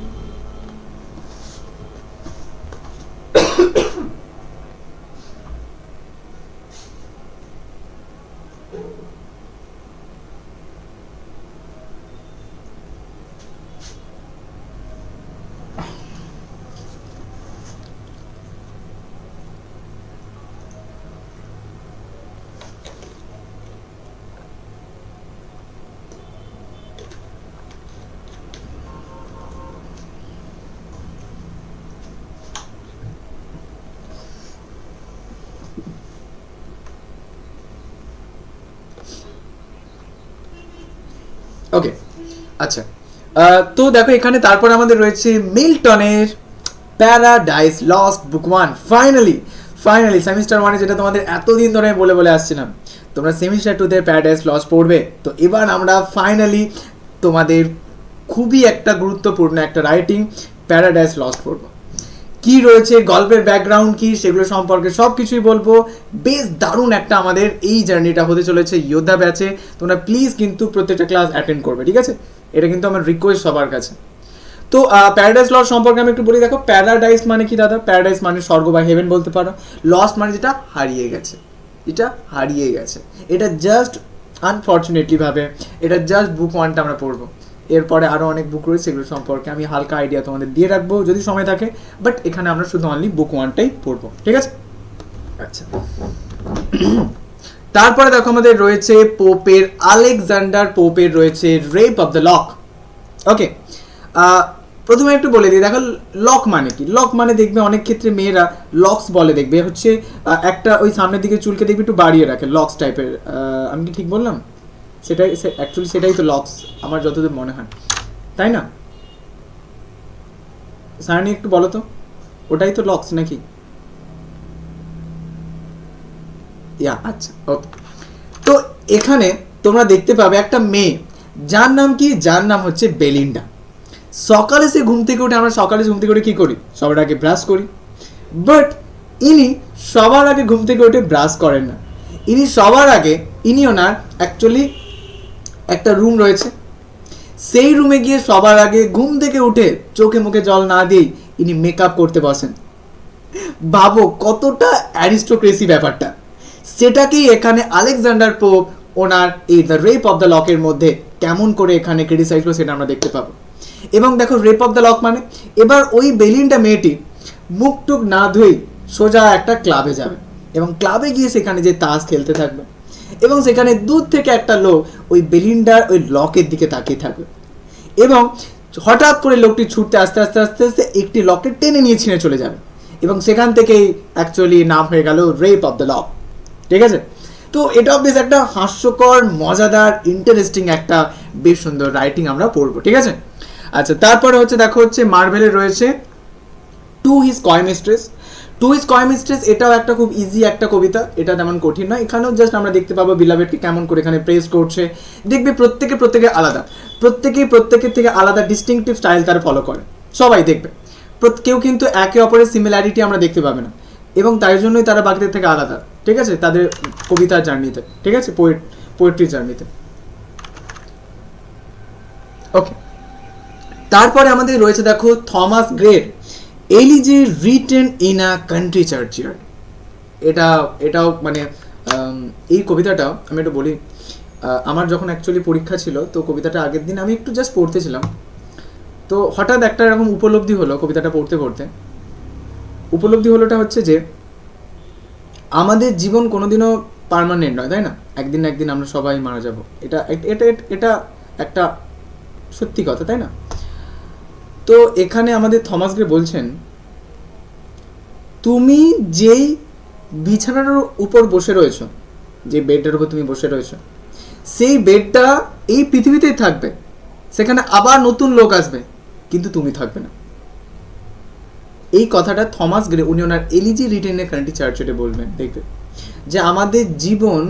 ওকে, আচ্ছা, তো দেখো এখানে তারপর আমাদের রয়েছে মিল্টনের paradise Lost book 1। Finally semester 1-এ যেটা তোমাদের এতদিন ধরে বলে বলে আসছিলাম, তোমরা সেমিস্টার 2-তে প্যারাডাইস লস্ট পড়বে। তো এবার আমরা ফাইনালি তোমাদের খুবই একটা গুরুত্বপূর্ণ একটা রাইটিং প্যারাডাইস লস্ট পড়বো। কি রয়েছে, গল্পের ব্যাকগ্রাউন্ড কি, সেগুলো সম্পর্কে সব কিছুই বলবো। বেশ দারুণ একটা আমাদের এই জার্নিটা হতে চলেছে যোদ্ধা ব্যাচে। তোমরা প্লিজ কিন্তু প্রত্যেকটা ক্লাস অ্যাটেন্ড করবে, ঠিক আছে? এটা কিন্তু আমার রিকোয়েস্ট সবার কাছে। তো প্যারাডাইস লস্ট সম্পর্কে আমি একটু বলি। দেখো, প্যারাডাইস মানে কি দাদা? প্যারাডাইস মানে স্বর্গ বা হেভেন বলতে পারো। লস্ট মানে যেটা হারিয়ে গেছে, এটা জাস্ট আনফর্চুনেটলি ভাবে এটা জাস্ট বুক 1টা আমরা পড়বো। এরপরে আরও অনেক বুক রয়েছে, সেগুলো সম্পর্কে আমি হালকা আইডিয়া তোমাদের দিয়ে রাখবো যদি সময় থাকে, বাট এখানে আমরা শুধু অনলি বুক 1টাই পড়বো, ঠিক আছে? আচ্ছা, তারপরে দেখো আমাদের রয়েছে পোপের, আলেকজান্ডার পোপের রয়েছে রেপ অফ দ্য লক। ওকে, প্রথমে একটু বলে দিই। দেখো, লক মানে কি? লক মানে দেখবে অনেক ক্ষেত্রে মেয়েরা লক্স বলে, দেখবে হচ্ছে একটা ওই সামনের দিকে চুলকে দেখবে একটু বাড়িয়ে রাখে, লক্স টাইপের। আমি কি ঠিক বললাম? সেটাই অ্যাকচুয়ালি সেটাই তো লক্স আমার যতদূর মনে হয়, তাই না? সায়নী একটু বলো তো, ওটাই তো লক্স নাকি? আচ্ছা, ওকে। তো এখানে তোমরা দেখতে পাবে একটা মেয়ে, যার নাম কি? যার নাম হচ্ছে বেলিন্ডা। সকালে সে ঘুম থেকে উঠে, আমরা সকালে ঘুম থেকে উঠে কী করি? সবার আগে ব্রাশ করি। বাট ইনি সবার আগে ঘুম থেকে উঠে ব্রাশ করেন না। ইনি ওনার অ্যাকচুয়ালি একটা রুম রয়েছে, সেই রুমে গিয়ে সবার আগে ঘুম থেকে উঠে চোখে মুখে জল না দিয়েই ইনি মেকআপ করতে বসেন। ভাবো কতটা অ্যারিস্টোক্রেসি ব্যাপারটা। সেটাকেই এখানে আলেকজান্ডার পোপ ওনার এই দ্য রেপ অফ দ্য লকের মধ্যে কেমন করে এখানে ক্রিটিসাইজ করলো সেটা আমরা দেখতে পাবো। এবং দেখো রেপ অফ দ্য লক মানে এবার ওই বেলিন্ডা মেয়েটি মুখ টুক না ধুয়েই সোজা একটা ক্লাবে যাবে এবং ক্লাবে গিয়ে সেখানে যে তাস খেলতে থাকবে এবং সেখানে দূর থেকে একটা লোক ওই বেলিন্ডার ওই লকের দিকে তাকিয়ে থাকবে এবং হঠাৎ করে লোকটি ছুটতে আস্তে আস্তে আস্তে আস্তে একটি লকেট টেনে নিয়ে ছিঁড়ে চলে যাবে এবং সেখান থেকেই অ্যাকচুয়ালি নাম হয়ে গেল রেপ অফ দ্য লক। ঠিক আছে, তো এটাও বেশ একটা হাস্যকর, মজাদার, ইন্টারেস্টিং একটা বেশ সুন্দর রাইটিং আমরা পড়বো। ঠিক আছে, আচ্ছা তারপরে হচ্ছে দেখো হচ্ছে মার্ভেলের রয়েছে two his coy mistress. To his coy mistress এটাও একটা খুব ইজি একটা কবিতা, এটা তেমন কঠিন নয়। এখানেও জাস্ট আমরা দেখতে পাবো বিলাভেডকে কেমন করে এখানে প্রেস করছে। দেখবে প্রত্যেকে আলাদা, প্রত্যেকের থেকে আলাদা ডিস্টিংটিভ স্টাইল তার ফলো করে, সবাই দেখবে। কেউ কিন্তু একে অপরের সিমিলারিটি আমরা দেখতে পাবে না এবং তাই জন্যই তারা বাকিদের থেকে আলাদা। ঠিক আছে, তাদের কবিতার জার্নিতে, ঠিক আছে, পোয়েট্রি জার্নিতে। ওকে, তারপরে আমাদের রয়েছে দেখো থমাস গ্রের elegy written in a country churchyard. এটাও মানে এই কবিতাটাও আমি একটু বলি। আমার যখন অ্যাকচুয়ালি পরীক্ষা ছিল তো কবিতাটা আগের দিন আমি একটু জাস্ট পড়তেছিলাম, তো হঠাৎ একটা এরকম উপলব্ধি হলো কবিতাটা পড়তে পড়তে। উপলব্ধি হলোটা হচ্ছে যে আমাদের জীবন কোনোদিনও পার্মানেন্ট নয়, তাই না? একদিন না একদিন আমরা সবাই মারা যাব, এটা এটা এটা একটা সত্যি কথা, তাই না? তো এখানে আমাদের থমাস গ্রে বলছেন, তুমি যেই বিছানার উপর বসে রয়েছো, যে বেডটার উপর তুমি বসে রয়েছো, সেই বেডটা এই পৃথিবীতেই থাকবে, সেখানে আবার নতুন লোক আসবে, কিন্তু তুমি থাকবে না। এই কথাটা থমাস গ্রে উনি ওনার এলিজি রিটেন এ কান্ট্রি চার্চে বলবেন। দেখবে যে আমাদের জীবন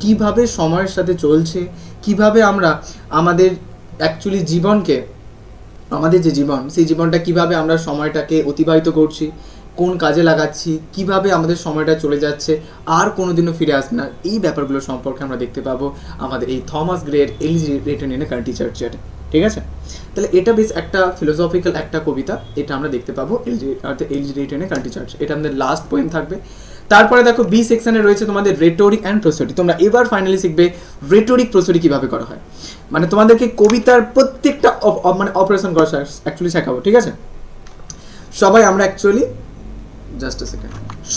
কিভাবে সময়ের সাথে চলছে, কিভাবে আমরা আমাদের অ্যাকচুয়ালি জীবনকে, আমাদের যে জীবন সেই জীবনটা কিভাবে আমরা সময়টাকে অতিবাহিত করছি, কোন কাজে লাগাচ্ছি, কিভাবে আমাদের সময়টা চলে যাচ্ছে আর কোনোদিনও ফিরে আসবে না, এই ব্যাপারগুলো সম্পর্কে আমরা দেখতে পাবো আমাদের এই থমাস গ্রের elegy written in a country চার্চে। ঠিক আছে, তাহলে এটা বেশ একটা ফিলোসফিক্যাল একটা কবিতা, এটা আমরা দেখতে পাবো elegy written in a country church. এটা আমাদের লাস্ট পোয়েম থাকবে। তারপরে দেখো বি সেকশনে রয়েছে তোমাদের রেটোরিক অ্যান্ড প্রোসোডি। তোমরা এবার ফাইনালি শিখবে রেটোরিক প্রোসোডি কিভাবে করা হয়, মানে তোমাদেরকে কবিতার প্রত্যেকটা মানে অপারেশন করা অ্যাকচুয়ালি শেখাবো। ঠিক আছে, সবাই আমরা অ্যাকচুয়ালি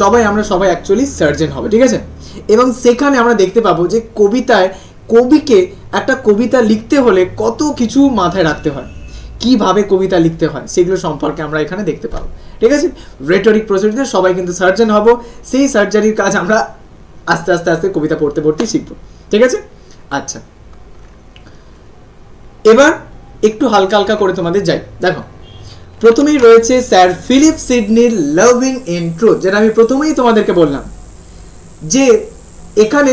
সবাই অ্যাকচুয়ালি সার্জন হবে। ঠিক আছে, এবং সেখানে আমরা দেখতে পাবো যে কবিকে একটা কবিতা লিখতে হলে কত কিছু মাথায় রাখতে হয়, কিভাবে কবিতা লিখতে হয় সেগুলো সম্পর্কে আমরা এখানে দেখতে পাবো। ঠিক আছে, রেটোরিক প্রসিডিতে সবাই কিন্তু সার্জন হব, সেই সার্জারির কাজ আমরা আস্তে আস্তে আস্তে কবিতা পড়তে পড়তেই শিখবো। ঠিক আছে, আচ্ছা এবার একটু হালকা হালকা করে তোমাদের যাই। দেখো প্রথমেই রয়েছে স্যার ফিলিপ সিডনির লাভিং ইন ট্রুথ, যেটা আমি প্রথমেই তোমাদেরকে বললাম যে এখানে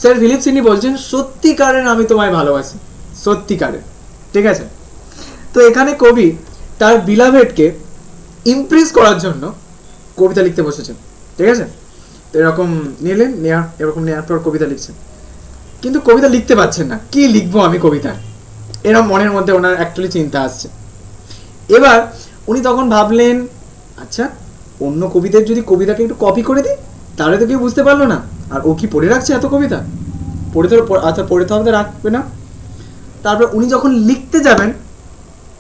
স্যার ফিলিপ সিডনি বলছেন সত্যিকারের আমি তোমায় ভালোবাসি, সত্যিকারের। ঠিক আছে, তো এখানে কবি তার বিলাভেডকে ইমপ্রেস করার জন্য কবিতা লিখতে বসেছেন। ঠিক আছে, তো এরকম নেওয়ার পর কবিতা লিখছেন, কিন্তু কবিতা লিখতে পারছেন না, কি লিখবো আমি কবিতা, এরকম মনের মধ্যে ওনার অ্যাকচুয়ালি চিন্তা আসছে। এবার উনি তখন ভাবলেন, আচ্ছা অন্য কবিদের যদি কবিতাকে একটু কপি করে দিই তাহলে তো কেউ বুঝতে পারলো না, আর ও কি পড়ে রাখছে এত কবিতা, পড়ে তো হবে রাখবে না। তারপর উনি যখন লিখতে যাবেন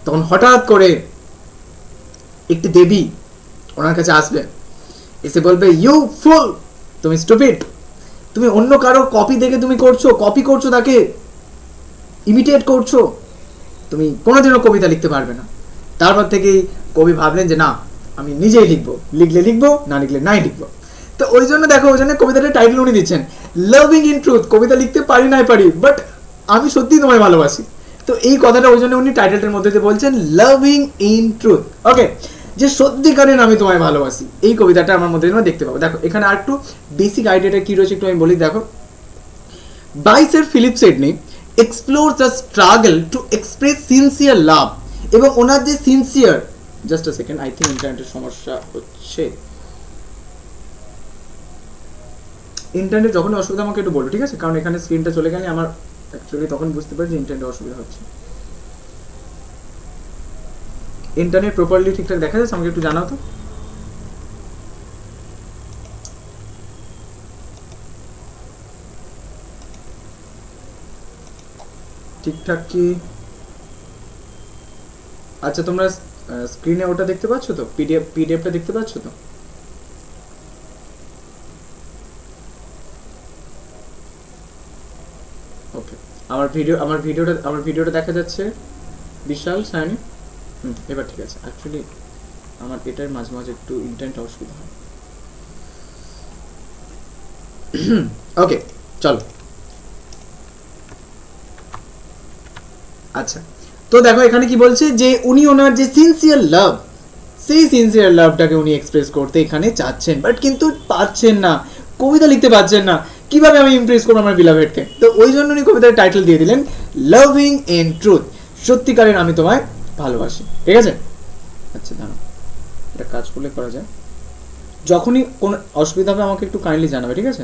তখন হঠাৎ করে একটি দেবী ওনার কাছে আসবে, এসে বলবে, ইউ ফুল, তুমি স্টুপিড, তুমি অন্য কারো কপি দেখে তুমি কপি করছো, তাকে ইমিটেট করছো, তুমি কোনোদিনও কবিতা লিখতে পারবে না। তারপর থেকেই কবি ভাবলেন যে না, আমি নিজেই লিখবো, লিখলে লিখবো, না লিখলে নাই লিখবো। তো ওই জন্য কবিতাটার টাইটেল উনি দিচ্ছেন লাভিং ইন ট্রুথ, কবিতা লিখতে পারি নাই পারি, বাট আমি সত্যিই তোমায় ভালোবাসি। তো এই কথাটা ওই জন্য উনি টাইটেলটার মধ্যে বলছেন লাভিং ইন ট্রুথ। ওকে, যে সত্যিকারের আমি তোমায় ভালোবাসি, এই কবিতাটা আমার মধ্যে আমরা দেখতে পাবো। দেখো এখানে আর একটু বেসিক আইডিয়াটা কি রয়েছে একটু আমি বলি। দেখো, by Sir Philip Sidney explores the struggle to express sincere love এবং ওনার যে sincere, just a second, I think ইন্টারনেটের সমস্যা হচ্ছে। ইন্টারনেট যখনই অসুবিধা আমাকে একটু বলবে, ঠিক আছে? কারণ এখানে স্ক্রিনটা চলে গেলে আমার অ্যাকচুয়ালি তখন বুঝতে পারি যে ইন্টারনেটে অসুবিধা হচ্ছে। ইন্টারনেট প্রপারলি ঠিকঠাক দেখা যাচ্ছে? আমাকে একটু জানাও তো। ঠিকঠাক কি? আচ্ছা, তোমরা স্ক্রিনে ওটা দেখতে পাচ্ছ তো? পিডিএফটা দেখতে পাচ্ছ তো? ওকে, আমার ভিডিওটা দেখা যাচ্ছে বিশাল সায়নী? এবার ঠিক আছে। অ্যাকচুয়ালি আমার এটার মাঝে মাঝে একটু ইন্টারনেট অসুবিধা হয়। ওকে, চলো। আচ্ছা, তো দেখো এখানে কি বলছে যে উনি ওনার যে সিনসিয়ার লাভ, সেই সিনসিয়ার লাভটাকে উনি এক্সপ্রেস করতে এখানে চাচ্ছেন, বাট কিন্তু পাচ্ছেন না, কবিতা লিখতে পারছেন না। কিভাবে আমি ইমপ্রেস করবো আমার বিলাভেডকে? তো ওই জন্য উনি কবিতার টাইটেল দিয়ে দিলেন লাভিং ইন ট্রুথ, সত্যিকারের আমি তোমায় ভালোবাসি। ঠিক আছে? আচ্ছা দাঁড়াও, এটা কাজ করলে করা যায়। যখনই কোনো অসুবিধা হবে আমাকে একটু কাইন্ডলি জানাবে, ঠিক আছে?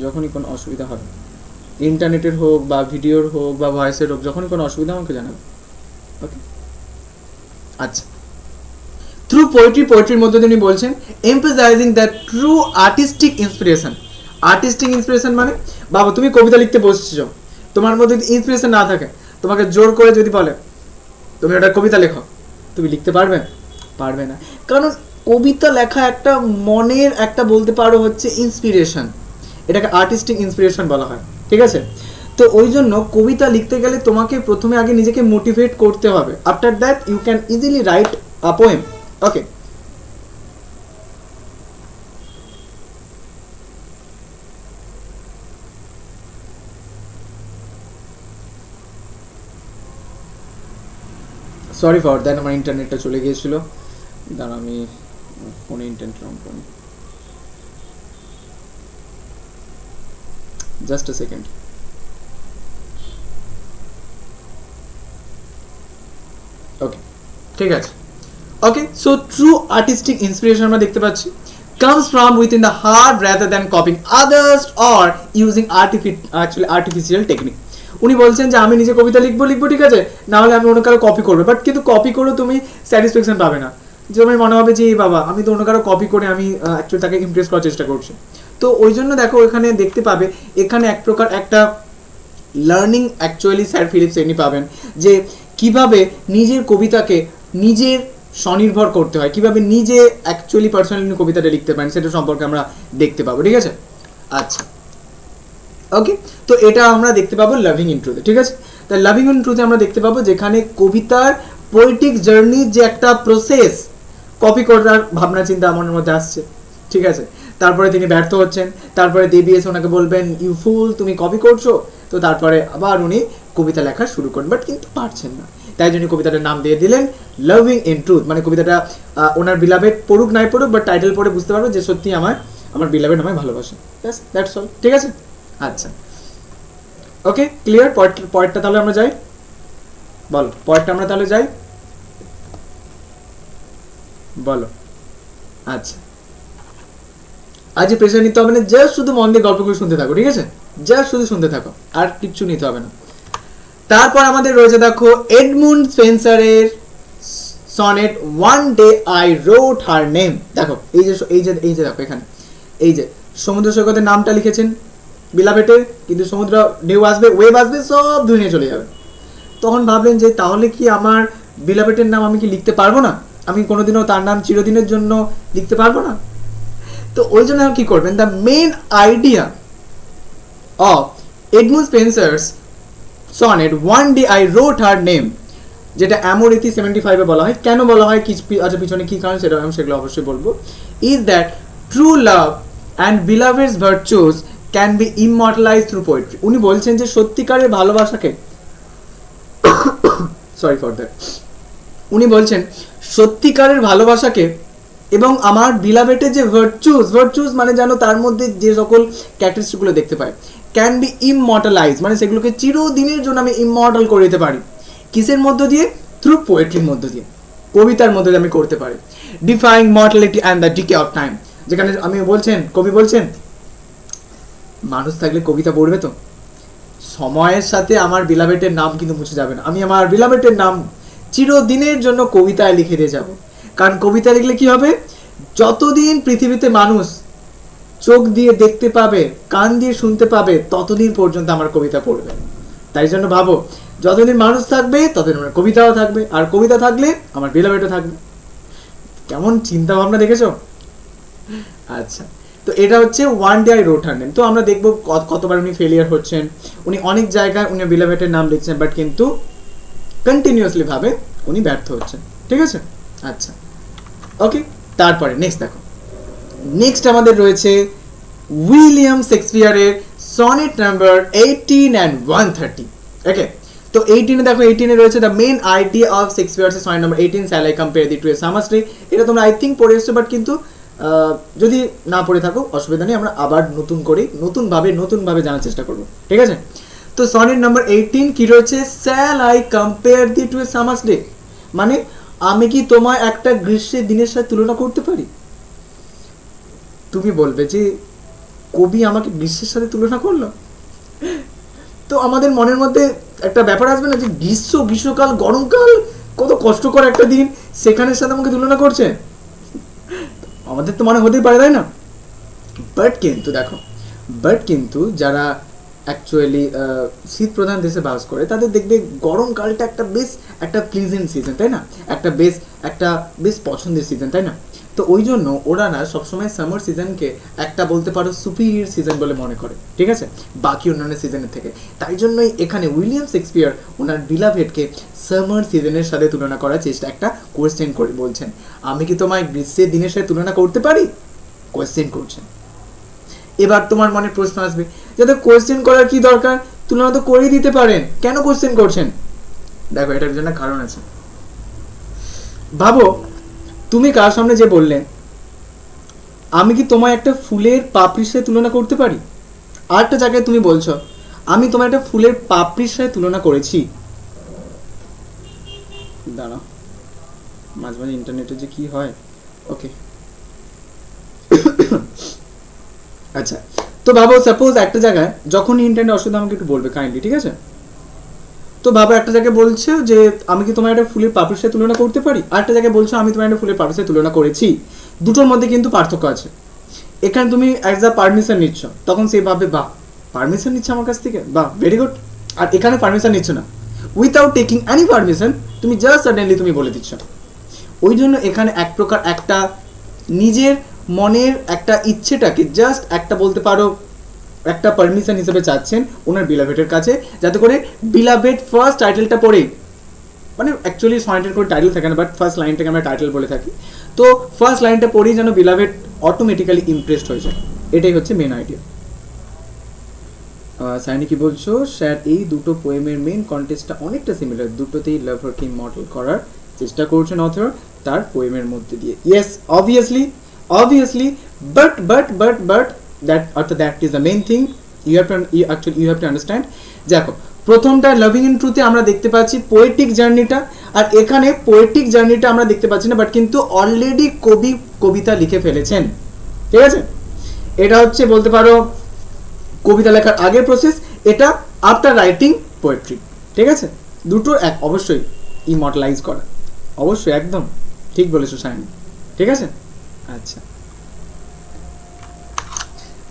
যখনই কোনো অসুবিধা হবে, ইন্টারনেটের হোক বা ভিডিওর হোক বা ভয়েসের হোক, যখনই কোনো অসুবিধা আমাকে জানাবে। ওকে, আচ্ছা। থ্রু পোয়েট্রির মধ্যে তিনি বলছেন emphasising the true artistic inspiration. Artistic inspiration মানে, বাবা তুমি কবিতা লিখতে বসছো, তোমার মধ্যে যদি ইন্সপিরেশন না থাকে, তোমাকে জোর করে যদি বলে তুমি একটা কবিতা লেখো, তুমি লিখতে পারবে? পারবে না। কারণ কবিতা লেখা একটা মনের একটা, বলতে পারো হচ্ছে ইন্সপিরেশন, এটাকে আর্টিস্টিক ইন্সপিরেশন বলা হয়। ঠিক আছে? তো ওই জন্য কবিতা লিখতে গেলে তোমাকে প্রথমে আগে নিজেকে মোটিভেট করতে হবে। After that you can easily write a poem. Okay, sorry for that, আমার ইন্টারনেটটা চলে গিয়েছিল। দাঁড়া, আমি ফোনে ইন্টারনেট অন করি, জাস্ট আ সেকেন্ড। ওকে, ঠিক আছে। Okay, so true artistic inspiration আমরা দেখতে পাচ্ছি comes from within the heart rather than copying others or using artificial technique. উনি বলছেন যে আমি নিজে কবিতা লিখবো, ঠিক আছে, না হলে আমি অন্য কারো কপি করবো, বাট কিন্তু কপি করে তুমি স্যাটিসফ্যাকশন পাবে না। যে আমার মনে হবে যে এই বাবা আমি তো অন্য কারো কপি করে আমি অ্যাকচুয়ালি তাকে ইমপ্রেস করার চেষ্টা করছি। তো ওই জন্য দেখো এখানে দেখতে পাবে, এখানে এক প্রকার একটা learning actually sir Philip Sydney পাবেন, যে কিভাবে নিজের কবিতাকে নিজের স্বনির্ভর করতে হয়, কিভাবে নিজে অ্যাকচুয়ালি পার্সোনালি কবিতাটা লিখতে পারেন, সেটা সম্পর্কে আমরা দেখতে পাবো। ঠিক আছে? আচ্ছা, ওকে, তো এটা আমরা দেখতে পাবো লাভিং ইন ট্রুথে। ঠিক আছে? তাই লাভিং ইন ট্রুথে আমরা দেখতে পাবো যেখানে কবিতার পোয়েটিক জার্নির যে একটা প্রসেস, কপি করার ভাবনা চিন্তা আমার মধ্যে আসছে। ঠিক আছে? তারপরে তিনি ব্যর্থ হচ্ছেন, তারপরে দেবী এসে ওনাকে বলবেন ইউ ফুল, তুমি কপি করছো। তো তারপরে আবার উনি কবিতা লেখা শুরু করেন, বাট কিন্তু পারছেন না। তাই জন্য কবিতাটার নাম দিয়ে দিলেন লাভিং ইন ট্রুথ, মানে কবিতাটা ওনার বিলাভেড পড়ুক নাই পড়ুক, বাট টাইটেল পড়ে বুঝতে পারবে যে সত্যি আমার বিলাভেড আমায় ভালোবাসে। That's all. ঠিক আছে? আচ্ছা, ওকে, ক্লিয়ার। পয়েন্টটা তাহলে আমরা যাই, বলো পয়েন্টটা আমরা তাহলে যাই, বলো। আচ্ছা, আজ প্রেশার নিতে হবে না, জাস্ট শুধু মন দিয়ে গল্পগুলো শুনতে থাকো। ঠিক আছে? জাস্ট শুধু শুনতে থাকো, আর কিচ্ছু নিতে হবে না। তারপর আমাদের রয়েছে দেখো এডমুন্ড স্পেন্সারের sonnet one day I wrote her name. দেখো এই যে দেখো এখানে এই যে সমুদ্র সৈকতের নামটা লিখেছেন বিলাভেটের, কিন্তু সমুদ্র ঢেউ আসবে, ওয়েভ আসবে, সব ধুয়ে নিয়ে চলে যাবে। তখন ভাবলেন যে তাহলে কি আমার বিলাভেটের নাম আমি কি লিখতে পারবো না? আমি কোনোদিনও তার নাম চিরদিনের জন্য লিখতে পারবো না? তো ওই জন্য কি করবেন, the main idea of Edmund Spencer's sonnet one day I wrote her name, যেটা অ্যামোরিতি 75-এ বলা হয়। কেন বলা হয়, কি আচ্ছা পিছনে কি কারণ সেটা আমি সেগুলো অবশ্যই বলবো। Is that true love and beloved's virtues can be immortalize through poetry. উনি বলছেন যে সত্যিকারের ভালোবাসাকে, সরি ফর দ্যাট, উনি বলছেন সত্যিকারের ভালোবাসাকে এবং আমার বিলাভেটের যে ভার্চুস মানে জানো তার মধ্যে যে সকল ক্যারেক্টারিস্টিকগুলো দেখতে পাই, ক্যান বি ইমমর্টালাইজ মানে সেগুলোকে চিরদিনের জন্য আমি ইমমর্টাল করে দিতে পারি। কিসের মধ্য দিয়ে? থ্রু পোয়েট্রির মধ্য দিয়ে, কবিতার মধ্যে দিয়ে আমি করতে পারি। Defying mortality and the decay of time, যেখানে কবি বলছেন মানুষ থাকলে কবিতা পড়বে তো, সময়ের সাথে আমার বিলাবেটের নাম কিন্তু মুছে যাবে না, আমি আমার বিলাবেটের নাম চিরদিনের জন্য কবিতায় লিখে দিয়ে যাব। কারণ কবিতা লিখলে কি হবে, যতদিন পৃথিবীতে মানুষ চোখ দিয়ে দেখতে পাবে, কান দিয়ে শুনতে পাবে, ততদিন পর্যন্ত আমার কবিতা পড়বে। তাই জন্য ভাবো, যতদিন মানুষ থাকবে ততদিন আমার কবিতাও থাকবে, আর কবিতা থাকলে আমার বিলাবেটও থাকবে। কেমন চিন্তা ভাবনা দেখেছো? আচ্ছা, তো এটা হচ্ছে one day I wrote her name. তো আমরা দেখবো কতবার উনি ফেলিয়ার হচ্ছেন, উনি অনেক জায়গায় উনি বিলাবেটের নাম লিখছেন, বাট কিন্তু কন্টিনিউয়াসলি ভাবে উনি ব্যর্থ হচ্ছেন। ঠিক আছে, আচ্ছা ওকে। তারপরে নেক্সট দেখো, নেক্সট আমাদের রয়েছে উইলিয়াম শেক্সপিয়ারের সনেট নাম্বার 18 and 130। ওকে, তো 18 দেখো, 18 রয়েছে the main idea of Shakespeare's sonnet number 18 shall I compare thee to a summer's day. এটা তোমরা আই থিঙ্ক পড়ে এসছো, বাট কিন্তু যদি না পড়ে থাকো অসুবিধা নেই, আমরা আবার নতুনভাবে জানার চেষ্টা করবো। ঠিক আছে, তো সনেট নাম্বার 18 কি রয়েছে, shall I compare thee to a summer's day, মানে আমি কি তোমায় একটা গ্রীষ্মের দিনের সাথে তুলনা করতে পারি? তুমি বলবে যে কবি আমাকে গ্রীষ্মের সাথে তুলনা করলো, তো আমাদের মনের মধ্যে একটা ব্যাপার আসবে না যে গ্রীষ্মকাল, গরমকাল, কত কষ্টকর একটা দিন, সেখানের সাথে আমাকে তুলনা করছে, আমাদের তো মনে হতেই পারে, তাই না? বাট কিন্তু যারা অ্যাকচুয়ালি শীত প্রধান দেশে বাস করে, তাদের দেখবে গরমকালটা একটা প্লিজেন্ট সিজন, তাই না? একটা বেশ পছন্দের সিজন, তাই না? তো ওই জন্য ওরা না সবসময় সামার সিজনকে একটা বলতে পারো সুপিরিয়র সিজন বলে মনে করে, ঠিক আছে, বাকি অন্যান্য সিজনের থেকে। তাই জন্যই এখানে উইলিয়াম শেক্সপিয়ার ওনার বিলাভেটকে সামার সিজনের সাথে তুলনা করার চেষ্টা, একটা কোয়েশ্চেন করে বলছেন, আমি কি তোমায় গ্রীষ্মের দিনের সাথে তুলনা করতে পারি? কোয়েশ্চেন করছেন। এবার তোমার মনে প্রশ্ন আসবে, যাতে কোয়েশ্চেন করার কি দরকার, তুলনা তো করেই দিতে পারেন, কেন কোয়েশ্চেন করছেন? দেখো, এটার জন্য কারণ আছে। ভাবো, তুমি কার সামনে যে বললে আমি কি তোমায় একটা ফুলের পাপড়ির সাথে তুলনা করতে পারি, আরেকটা জায়গায় তুমি বলছো আমি তোমায় একটা ফুলের পাপড়ির সাথে তুলনা করেছি। দাঁড়াও, মাঝে মাঝে ইন্টারনেটে যে কি হয়। ওকে, আচ্ছা, তো ভাবো সাপোজ একটা জায়গায়, যখন ইন্টারনেট অসুবিধা আমাকে একটু বলবে কাইন্ডলি, ঠিক আছে? তো ভাবো একটা জায়গায় বলছে যে আমি কি তোমার একটা ফুলের পাপড়ির সাথে তুলনা করতে পারি, আর একটা জায়গায় বলছো আমি তোমার একটা ফুলের পাপড়ির সাথে তুলনা করেছি। দুটোর মধ্যে কিন্তু পার্থক্য আছে। এখানে তুমি অ্যাজ আ পারমিশন নিচ্ছ, তখন সে ভাবে বাহ, পারমিশন নিচ্ছে আমার কাছ থেকে, বাহ, ভেরি গুড। আর এখানে পারমিশন নিচ্ছ না, উইথাউট টেকিং এনি পারমিশন, তুমি জাস্ট সাডেনলি তুমি বলে দিচ্ছ। ওই জন্য এখানে এক প্রকার একটা নিজের মনের একটা ইচ্ছেটাকে জাস্ট একটা বলতে পারো একটা পারমিশন হিসেবে চাচ্ছেন ওনার বিলাভেটের কাছে, যাতে করে বিলাভেট ফার্স্ট টাইটেলটা পড়ে, মানে অ্যাকচুয়ালি সনেটের কোনো টাইটেল থাকে না, বাট ফার্স্ট লাইনটাকে আমরা টাইটেল বলে থাকি, তো ফার্স্ট লাইনটা পড়েই যেন বিলাভেট অটোমেটিক্যালি ইমপ্রেসড হয়ে যায়। এটাই হচ্ছে মেন আইডিয়া। সাইনি কি বলছো স্যার, এই দুটো পোয়েমের মেন কন্টেস্টটা অনেকটা সিমিলার, দুটোতেই লাভারকে মডেল করার চেষ্টা করছেন অথর তার পোয়েমের মধ্যে দিয়ে। Yes, obviously, but that is the main thing you have to understand. দেখো, প্রথমটা লাভিং ইন ট্রুথে আমরা দেখতে পাচ্ছি পোয়েটিক জার্নিটা, আর এখানে পোয়েটিক জার্নিটা আমরা দেখতে পাচ্ছি না, বাট কিন্তু অলরেডি কবি কবিতা লিখে ফেলেছেন, ঠিক আছে? এটা হচ্ছে বলতে পারো কবিতা লেখার আগের প্রসেস, এটা আফটার রাইটিং পোয়েট্রি, ঠিক আছে? দুটো এক অবশ্যই ইমর্টালাইজ করা, অবশ্যই একদম ঠিক বলেছো সাইন, ঠিক আছে? আচ্ছা,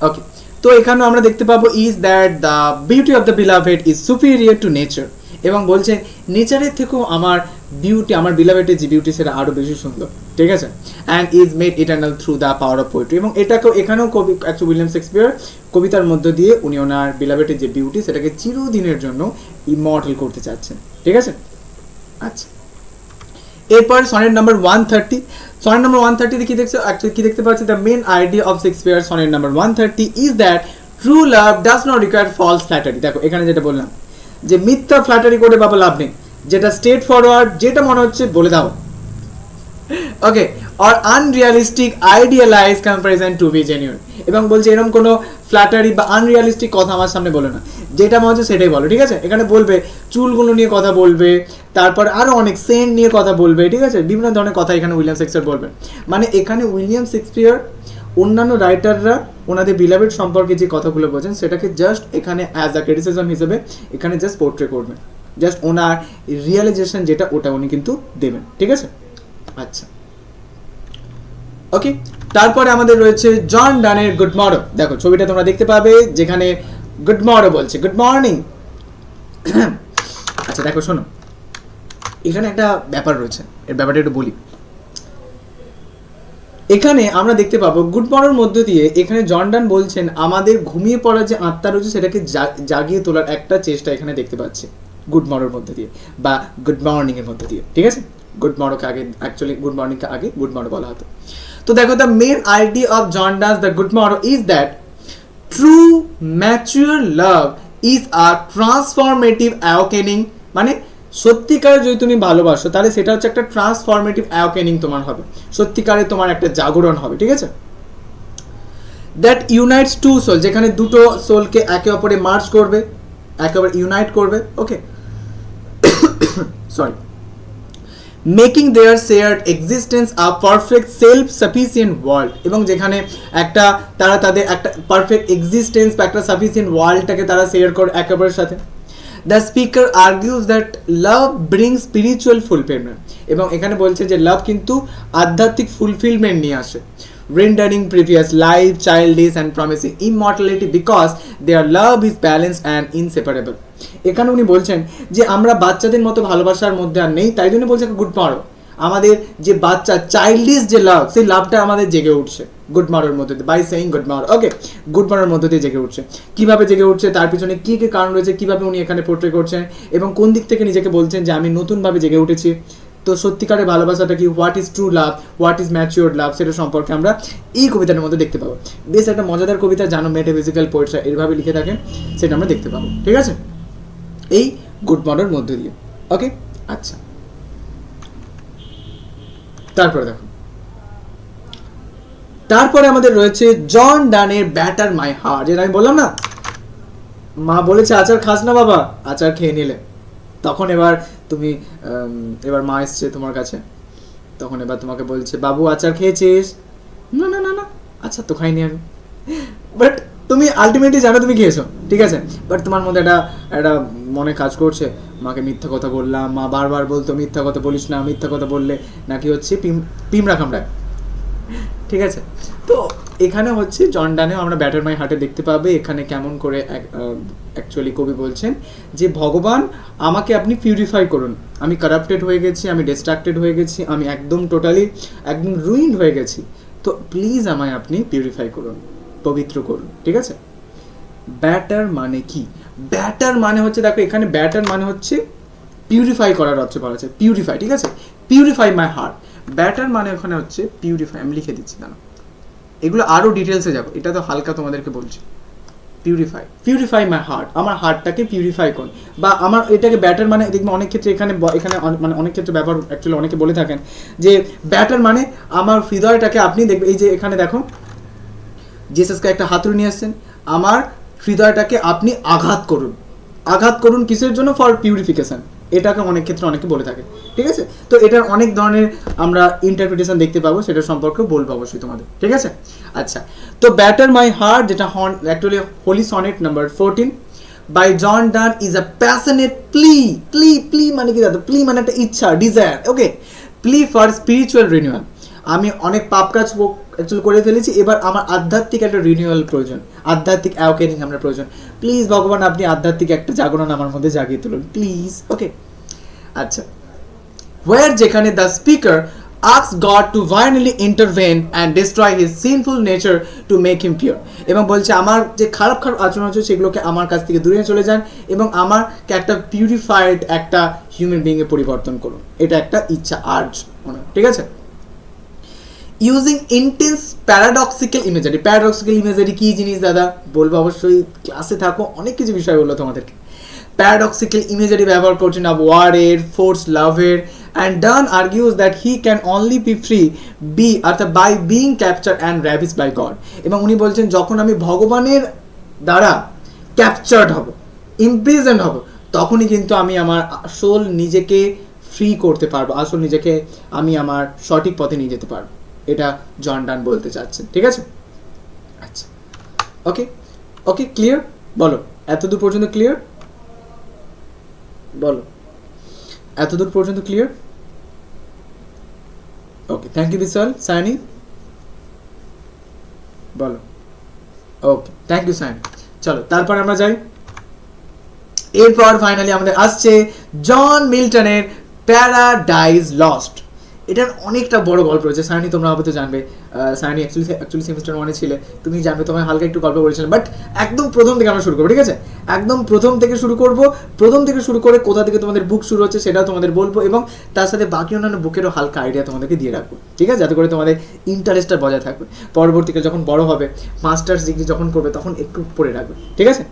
ওকে, তো এখানেও আমরা দেখতে পাবো is that the beauty of the beloved is superior two nature, এবং বলছে নেচারের থেকেও আমার বিউটি, আমার বিলাভেডের যে বিউটি সেটা আরও বেশি সুন্দর, ঠিক আছে? And is made eternal through the power of poetry, এবং এখানেও কবি অ্যাকচুয়ালি উইলিয়াম শেক্সপিয়ার কবিতার মধ্য দিয়ে উনি ওনার বিলাভেডের যে বিউটি সেটাকে চিরদিনের জন্য ইমর্টাল করতে চাচ্ছেন, ঠিক আছে? আচ্ছা, এরপর সনেট নাম্বার 130। সনেট নাম্বার 130 কি দেখছো, অ্যাকচুয়ালি কি দেখতে পাচ্ছি, the main idea of Shakespeare sonnet number 130 is that true love does not require false flattery. দেখো, এখানে যেটা বললাম যে মিথ্যা ফ্ল্যাটারি করে বাবা লাভ নেই, যেটা স্ট্রেট ফরওয়ার্ড, যেটা মনে হচ্ছে বলে দাও, okay, or unrealistic idealize comparison to be genuine. এবং বলছে এরকম কোনো ফ্ল্যাটারি বা আনরিয়ালিস্টিক কথা আমার সামনে বলে না, যেটা মনে হচ্ছে সেটাই বলো, ঠিক আছে? এখানে বলবে চুলগুলো নিয়ে কথা বলবে, তারপর আরও অনেক সেন্ট নিয়ে কথা বলবে, ঠিক আছে? বিভিন্ন ধরনের কথা এখানে উইলিয়াম শেক্সপিয়ার বলবেন। মানে এখানে উইলিয়াম শেক্সপিয়ার অন্যান্য রাইটাররা ওনাদের বিলাভেড সম্পর্কে যে কথাগুলো বলছেন সেটাকে জাস্ট এখানে অ্যাজ আ ক্রিটিসিজম হিসেবে এখানে জাস্ট পোর্ট্রে করবেন, জাস্ট ওনার রিয়েলাইজেশন যেটা ওটা উনি কিন্তু দেবেন, ঠিক আছে? আচ্ছা, ওকে। তারপরে আমাদের রয়েছে জন ডানের গুড মর্নিং। দেখো ছবিটা তোমরা দেখতে পাবে যেখানে গুড মর্নিং বলছে, গুড মর্নিং। আচ্ছা দেখো শোনো, এখানে একটা ব্যাপার রয়েছে, এর ব্যাপারটা একটু বলি। এখানে আমরা দেখতে পাবো গুড মর্নিং মধ্য দিয়ে এখানে জন ডান বলছেন আমাদের ঘুমিয়ে পড়া যে আত্মা রয়েছে সেটাকে জাগিয়ে তোলার একটা চেষ্টা এখানে দেখতে পাচ্ছি গুড মর্নিং মধ্যে দিয়ে বা গুড মর্নিং এর মধ্যে দিয়ে, ঠিক আছে? গুড মর্নিংকে আগে অ্যাকচুয়ালি গুড মর্নিংকে আগে গুড মর্নিং বলা হতো। তো দেখো the main idea of John Donne's the good morning is that true mature love is a transformative awakening. মানে সত্যিকারে যদি তুমি ভালোবাসো তাহলে সেটা হচ্ছে একটা ট্রান্সফরমেটিভ অ্যাওকেনিং তোমার হবে, সত্যিকারে তোমার একটা জাগরণ হবে, ঠিক আছে? দ্যাট ইউনাইটস টু সোল, যেখানে দুটো সোলকে একে অপরে মার্জ করবে, একে অপরে ইউনাইট করবে, okay, sorry, making their shared existence a perfect self sufficient world. এবং যেখানে একটা তারা তাদের একটা পারফেক্ট এক্সিস্টেন্স বা একটা সাফিসিয়েন্ট ওয়ার্ল্ডটাকে তারা শেয়ার করে একে অপরের সাথে। The speaker argues that love brings spiritual fulfillment. এবং এখানে বলছে যে লাভ কিন্তু আধ্যাত্মিক ফুলফিলমেন্ট নিয়ে আসে, rendering previous life childish and promising immortality because their love is balanced and inseparable. এখানে উনি বলছেন যে আমরা বাচ্চাদের মতো ভালোবাসার মধ্যে আর নেই, তাই জন্য বলছে গুড মর্নিং, আমাদের যে বাচ্চা চাইল্ডিশ যে লাভ সেই লাভটা আমাদের জেগে উঠছে গুড মর্নিংয়ের মধ্যে দিয়ে, by saying good morning, okay, good মর্নিংয়ের মধ্যে দিয়ে জেগে উঠছে। কীভাবে জেগে উঠছে, তার পিছনে কী কী কারণ রয়েছে, কীভাবে উনি এখানে পোর্ট্রে করছেন এবং কোন দিক থেকে নিজেকে বলছেন যে আমি নতুনভাবে জেগে উঠেছি। তো সত্যিকারের ভালোবাসাটা কি, what is true love, what is mature love, সেটা সম্পর্কে আমরা এই কবিতার মধ্যে দেখতে পাবো। বেশ একটা মজাদার কবিতা, জানো মেটাফিজিক্যাল পোয়েটরা এইভাবে লিখে থাকেন, সেটা আমরা দেখতে পাবো, ঠিক আছে? এই গুড মর্নিংয়ের মধ্যে দিয়ে, ওকে। আচ্ছা, তারপরে দেখো, তারপরে আমাদের রয়েছে জন ডানের ব্যাটার মাই হার্ট। যেটা আমি বললাম না, মা বলেছে আচার খাস না বাবা, আচার খেয়ে নিলে, তখন এবার তুমি এবার মা এসছে তোমার কাছে, তখন এবার তোমাকে বলছে বাবু আচার খেয়েছিস? না না না না, আচার তো খাইনি আমি। বাট তুমি আলটিমেটলি জানো তুমি খেয়েছো, ঠিক আছে? বাট তোমার মধ্যে একটা মনে কাজ করছে, মাকে মিথ্যা কথা বললাম, মা বারবার বলতো মিথ্যা কথা বলিস না, মিথ্যা কথা বললে নাকি হচ্ছে পিমড়া কামড়ায়, ঠিক আছে? তো এখানে হচ্ছে জন ডানেও আমরা ব্যাটার মাই হার্টে দেখতে পাবে এখানে কেমন করে অ্যাকচুয়ালি কবি বলছেন যে ভগবান আমাকে আপনি পিউরিফাই করুন, আমি কারাপ্টেড হয়ে গেছি, আমি ডিস্ট্রাক্টেড হয়ে গেছি, আমি একদম টোটালি একদম রুইন্ড হয়ে গেছি, তো প্লিজ আমায় আপনি পিউরিফাই করুন, পবিত্র করুন, ঠিক আছে? ব্যাটার মানে কি? ব্যাটার মানে হচ্ছে, দেখো এখানে ব্যাটার মানে হচ্ছে পিউরিফাই করার অর্থে বলা আছে, পিউরিফাই, ঠিক আছে? পিউরিফাই মাই হার্ট, ব্যাটার মানে ওখানে হচ্ছে পিউরিফাই। আমি লিখে দিচ্ছি, দাঁড়াও, এগুলো আরও ডিটেলসে যাবো, এটা তো হালকা তোমাদেরকে বলছি। পিউরিফাই মাই হার্ট, আমার হার্টটাকে পিউরিফাই করুন, বা আমার এটাকে ব্যাটার মানে দেখবে অনেক ক্ষেত্রে এখানে মানে অনেক ক্ষেত্রে ব্যাপার অ্যাকচুয়ালি অনেকে বলে থাকেন যে ব্যাটার মানে আমার হৃদয়টাকে আপনি দেখবে, এই যে এখানে দেখো জেসাসকে একটা হাতুড়ি নিয়ে আসছেন, আমার হৃদয়টাকে আপনি আঘাত করুন, আঘাত করুন কিসের জন্য? ফর পিউরিফিকেশন, এটাকে অনেক ক্ষেত্রে অনেকে বলে থাকে, ঠিক আছে? তো এটার অনেক ধরনের আমরা ইন্টারপ্রিটেশন দেখতে পাবো, সেটা সম্পর্কে বলবো অবশ্যই তোমাদের, ঠিক আছে? আচ্ছা, তো ব্যাটার মাই হার্ট যেটা actually holy sonnet number 14 by John Donne is a passionate plea মানে কি দাদা? প্লি মানে একটা ইচ্ছা, desire, okay, plea for spiritual renewal. আমি অনেক পাপ কাজ অ্যাকচুয়ালি করে ফেলেছি, এবার আমার আধ্যাত্মিক একটা রিনিউয়াল প্রয়োজন, আধ্যাত্মিক অ্যাওকেনিং আমার প্রয়োজন, প্লিজ ভগবান আপনি আধ্যাত্মিক একটা জাগরণ আমার মধ্যে জাগিয়ে তুলুন প্লিজ, ওকে। আচ্ছা, ওয়ার যেখানে the speaker asks God to violently intervene and destroy his sinful nature to make him pure, এবং বলছে আমার যে খারাপ আচরণ হচ্ছে সেগুলোকে আমার কাছ থেকে দূরে চলে যান এবং আমারকে একটা পিউরিফাইড একটা হিউম্যান বিইংয়ে পরিবর্তন করুন, এটা একটা ইচ্ছা, আর্জ, ঠিক আছে? Using intense paradoxical imagery. Paradoxical imagery কী জিনিস দাদা বলবো, অবশ্যই ক্লাসে থাকো, অনেক কিছু বিষয় বললো তোমাদেরকে। প্যারাডক্সিক্যাল ইমেজারি ব্যবহার করছেন অফ ওয়ারের, ফোর্স লাভের and Donne argues that he can only be free অর্থাৎ by being captured and ravished by God. এবং উনি বলছেন যখন আমি ভগবানের দ্বারা ক্যাপচার্ড হব, ইমপ্রিজেন্ট হব, তখনই কিন্তু আমি আমার আসল নিজেকে ফ্রি করতে পারবো, আসল নিজেকে আমি আমার সঠিক পথে নিয়ে যেতে পারবো। এটা জন ডান বলতে চাচ্ছেন, ঠিক আছে? আচ্ছা, ওকে ওকে, ক্লিয়ার? বলো এতদূর পর্যন্ত ক্লিয়ার? বলো এতদূর পর্যন্ত ক্লিয়ার? ওকে, থ্যাংক ইউ বিশাল। সাইনি বলো। ওকে, থ্যাংক ইউ সাইনি। চলো তারপর আমরা যাই। এরপর ফাইনালি আমাদের আসছে জন মিল্টনের প্যারাডাইজ লস্ট। এটার অনেকটা বড় গল্প রয়েছে। সাইনি তোমরা হয়তো জানবে, সাইনি অ্যাকচুয়ালি সেমিস্টার 1-এ ছিলে, তুমি জানবে, তোমায় হালকা একটু গল্প করেছিলাম। বাট একদম প্রথম থেকে আমরা শুরু করবো, ঠিক আছে? একদম প্রথম থেকে শুরু করবো। প্রথম থেকে শুরু করে কোথা থেকে তোমাদের বুক শুরু হচ্ছে সেটাও তোমাদের বলবো, এবং তার সাথে বাকি অন্যান্য বুকেরও হালকা আইডিয়া তোমাদেরকে দিয়ে রাখবো, ঠিক আছে? যাতে করে তোমাদের ইন্টারেস্টটা বজায় থাকবে। পরবর্তীকালে যখন বড় হবে, মাস্টার্স ডিগ্রি যখন করবে, তখন একটু পড়ে রাখবে, ঠিক আছে?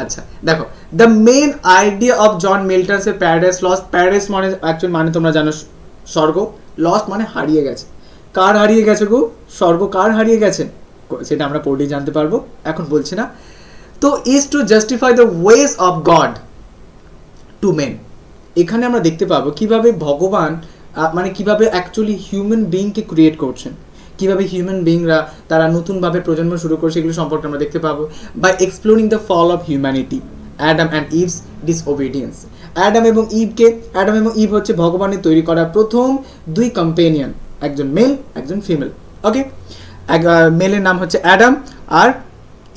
আচ্ছা দেখো, the main idea of John Milton's এর প্যারাডাইস লস্ট। প্যারাডাইস মানে অ্যাকচুয়াল মানে তোমরা জানো স্বর্গ, লস্ট মানে হারিয়ে গেছে। কার হারিয়ে গেছে গো? স্বর্গ কার হারিয়ে গেছে সেটা আমরা পড়লেই জানতে পারবো, এখন বলছি না। তো is to justify the ways of God to men. এখানে আমরা দেখতে পাবো কিভাবে ভগবান মানে কিভাবে অ্যাকচুয়ালি হিউম্যান বিইংকে ক্রিয়েট করছেন, কীভাবে হিউম্যান বিইংরা তারা নতুনভাবে প্রজন্ম শুরু করছে, এগুলো সম্পর্কে আমরা দেখতে পাবো। By exploring the fall of humanity, Adam and Eve's disobedience. Adam এবং ইভ হচ্ছে ভগবানের তৈরি করা প্রথম দুই কম্পেনিয়ন, একজন মেল একজন ফিমেল। ওকে, মেলের নাম হচ্ছে অ্যাডাম আর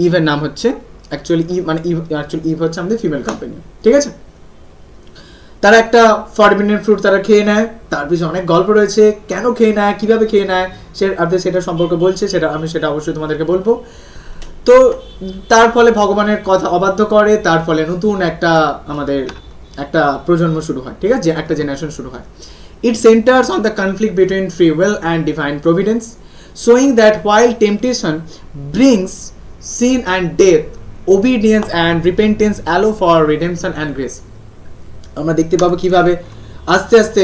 ইভের নাম হচ্ছে অ্যাকচুয়ালি ইভ হচ্ছে আমাদের ফিমেল কম্পেনিয়ন, ঠিক আছে? তারা একটা ফরবিডেন ফ্রুট তারা খেয়ে নেয়, তার পিছনে অনেক গল্প রয়েছে, কেন খেয়ে নেয়, কীভাবে খেয়ে নেয়, সেটা সম্পর্কে বলছে, আমি সেটা অবশ্যই তোমাদেরকে বলবো। তো তার ফলে ভগবানের কথা অবাধ্য করে, তার ফলে নতুন আমাদের একটা প্রজন্ম শুরু হয়, ঠিক আছে? একটা জেনারেশন শুরু হয়। It centers on the conflict between free will and divine providence, showing that while temptation brings sin and death, obedience and repentance allow for redemption and grace. আমরা দেখতে পাবো কিভাবে আস্তে আস্তে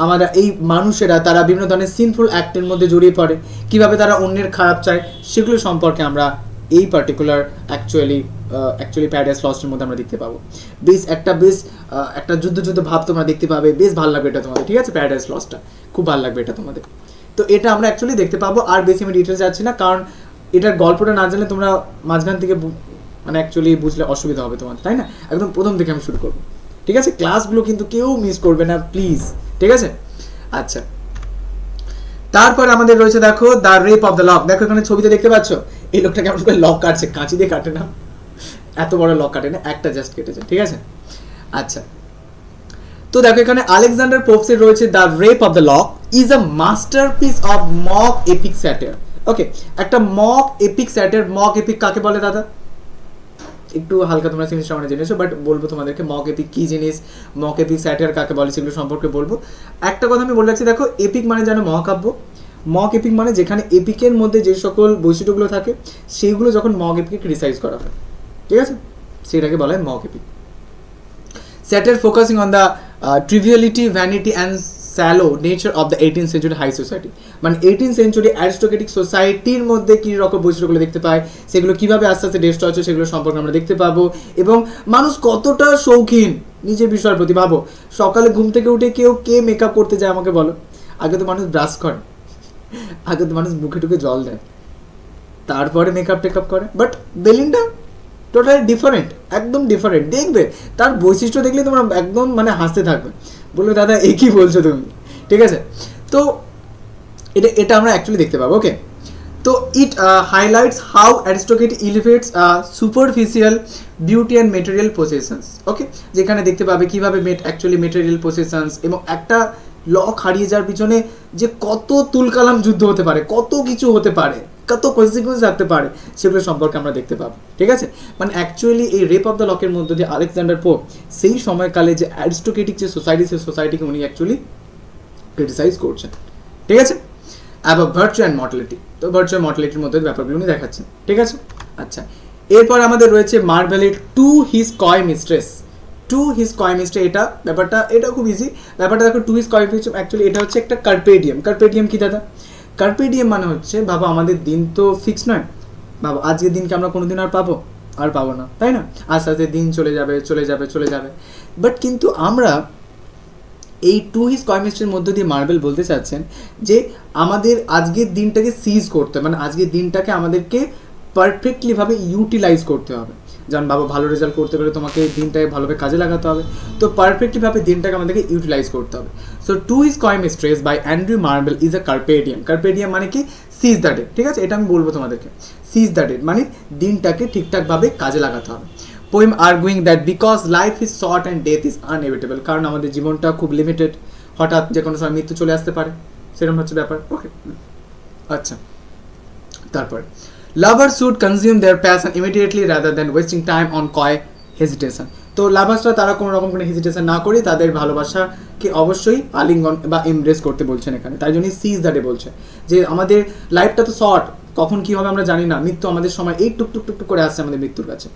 আমরা এই মানুষেরা তারা বিভিন্ন ধরনের সিনফুল অ্যাক্টের মধ্যে জড়িয়ে পড়ে, কিভাবে তারা অন্যের খারাপ চায়, সেগুলো সম্পর্কে আমরা এই পার্টিকুলার অ্যাকচুয়ালি প্যারাডাইস লস্টের মধ্যে আমরা দেখতে পাবো। বেশ একটা যুদ্ধ ভাব তোমরা দেখতে পাবে, বেশ ভালো লাগবে এটা তোমাদের, ঠিক আছে? প্যারাডাইস লস্টটা খুব ভালো লাগবে এটা তোমাদের। তো এটা আমরা অ্যাকচুয়ালি দেখতে পাবো, আর বেশি আমি ডিটেলস যাচ্ছি না, কারণ এটার গল্পটা না জানলে তোমরা মাঝখান থেকে মানে অ্যাকচুয়ালি বুঝলে অসুবিধা হবে তোমাদের, তাই না? একদম প্রথম থেকে আমি শুরু করবো, ঠিক আছে? ক্লাসগুলো কিন্তু কেউ মিস করবে না প্লিজ, ঠিক আছে? আচ্ছা, তারপর আমাদের রয়েছে দেখো the rape of the lock. দেখো এখানে ছবিতে দেখতে পাচ্ছ এই লোকটা কেমন করে লক কাটছে, কাঁচি দিয়ে কাটে না, এত বড় লক কাটে না, একটা জাস্ট কেটেছে, ঠিক আছে? আচ্ছা, তো দেখো এখানে আলেকজান্ডার পোপসের রয়েছে the rape of the lock is a masterpiece of mock epic satire. Okay, একটা mock epic satire. Mock epic কাকে বলে দাদা? একটু হালকা তোমরা জিনিসটা অনেক জেনেছো, বাট বলবো তোমাদেরকে মক এপিক কী জিনিস, মক এপিক স্যাটার কাকে বলে, সেগুলো সম্পর্কে বলবো। একটা কথা আমি বলে রাখছি, দেখো এপিক মানে জানো মহাকাব্য, মক এপিক মানে যেখানে এপিকের মধ্যে যে সকল বৈশিষ্ট্যগুলো থাকে সেইগুলো যখন মক এপিকে ক্রিটিসাইজ করা হয়, ঠিক আছে? সেটাকে বলা হয় mock epic. Satire focusing on the triviality, vanity and shallow nature of the 18th century high society. মানে 18th century অ্যারিস্টোক্রেটিক সোসাইটির মধ্যে কী রকম বৈশিষ্ট্যগুলো দেখতে পায়, সেগুলো কীভাবে আস্তে আস্তে ডেস্ট্রয় হচ্ছে, সেগুলো সম্পর্কে আমরা দেখতে পাবো। এবং মানুষ কতটা শৌখিন নিজের বিষয়ের প্রতি। ভাবো, সকালে ঘুম থেকে উঠে কে মেকআপ করতে যায় আমাকে বলো? আগে তো মানুষ ব্রাশ করে, আগে তো মানুষ মুখে টুকে জল দেয়, তারপরে মেকআপ টেকআপ করে। বাট বেলিন্ডা টোটালি ডিফারেন্ট, একদম ডিফারেন্ট। দেখবে তার বৈশিষ্ট্য দেখলে তোমরা একদম মানে হাসতে থাকবে, বলবে দাদা এ কী বলছো তুমি, ঠিক আছে? তো এটা আমরা অ্যাকচুয়ালি দেখতে পাবো। ওকে, তো it highlights how aristocrat elevates superficial beauty and material possessions. Okay, যেখানে দেখতে পাবে কীভাবে অ্যাকচুয়ালি মেটেরিয়াল পসেশনস এবং একটা লক হারিয়ে যাওয়ার পিছনে যে কত তুলকালাম যুদ্ধ হতে পারে, কত কিছু হতে পারে, কত কনসিকুয়েন্স থাকতে পারে, সেগুলো সম্পর্কে আমরা দেখতে পাবো, ঠিক আছে? মানে অ্যাকচুয়ালি এই রেপ অফ দ্য লকের মধ্যে দিয়ে আলেকজান্ডার পোপ সেই সময়কালে যে অ্যারিস্টোক্রেটিক যে সোসাইটি, সেই সোসাইটিকে উনি অ্যাকচুয়ালি ক্রিটিসাইজ করছেন, ঠিক আছে? Above virtue and mortality. তো ভার্চু অ্যান্ড মর্টালিটির মধ্যে ব্যাপারগুলো উনি দেখাচ্ছেন, ঠিক আছে? আচ্ছা, এরপর আমাদের রয়েছে মার্ভেলের to his coy mistress to his coy mistress, এটা ব্যাপারটা এটা খুব ইজি ব্যাপারটা দেখো। টু হিজ কয়েমিস্ট্রি অ্যাকচুয়ালি এটা হচ্ছে একটা কার্পেডিয়াম। কার্পেডিয়াম কি দাদা? কার্পেডিয়াম মানে হচ্ছে বাবা আমাদের দিন তো ফিক্স নয় বাবা, আজকের দিনকে আমরা কোনোদিন আর পাবো না, তাই না? আস্তে আস্তে দিন চলে যাবে। বাট কিন্তু আমরা এই টু হিজ কয়েমিস্ট্রির মধ্য দিয়ে মার্বেল বলতে চাচ্ছেন যে আমাদের আজকের দিনটাকে সিজ করতে হবে, মানে আজকের দিনটাকে আমাদেরকে পারফেক্টলিভাবে ইউটিলাইজ করতে হবে। যেমন বাবা ভালো রেজাল্ট করতে গেলে তোমাকে দিনটাকে ভালোভাবে কাজে লাগাতে হবে, তো পারফেক্টলিভাবে দিনটাকে আমাদেরকে ইউটিলাইজ করতে হবে। So to his coy mistress by Andrew Marvell is a carpe diem. Carpe diem মানে কি? সিজ দ্য ডে, ঠিক আছে? এটা আমি বলবো তোমাদেরকে। সিজ দ্য ডে মানে দিনটাকে ঠিকঠাকভাবে কাজে লাগাতে হবে। Poem arguing that because life is short and death is inevitable, কারণ আমাদের জীবনটা খুব লিমিটেড, হঠাৎ যে কোনো সময় মৃত্যু চলে আসতে পারে, সেরকম হচ্ছে ব্যাপার। ওকে, আচ্ছা, তারপরে lovers should consume their passion immediately rather than wasting time on কয় হেজিটেশন। তো লাভার্সরা তারা কোনো রকম কোনো হেজিটেশন না করে তাদের ভালোবাসাকে অবশ্যই আলিঙ্গন বা এমব্রেস করতে বলছেন এখানে। তাই জন্যই সিজ দ্য ডে বলছে যে আমাদের লাইফটা তো শর্ট, কখন কী হবে আমরা জানি না, মৃত্যু আমাদের সময় এই টুক করে আসছে আমাদের মৃত্যুর কাছে।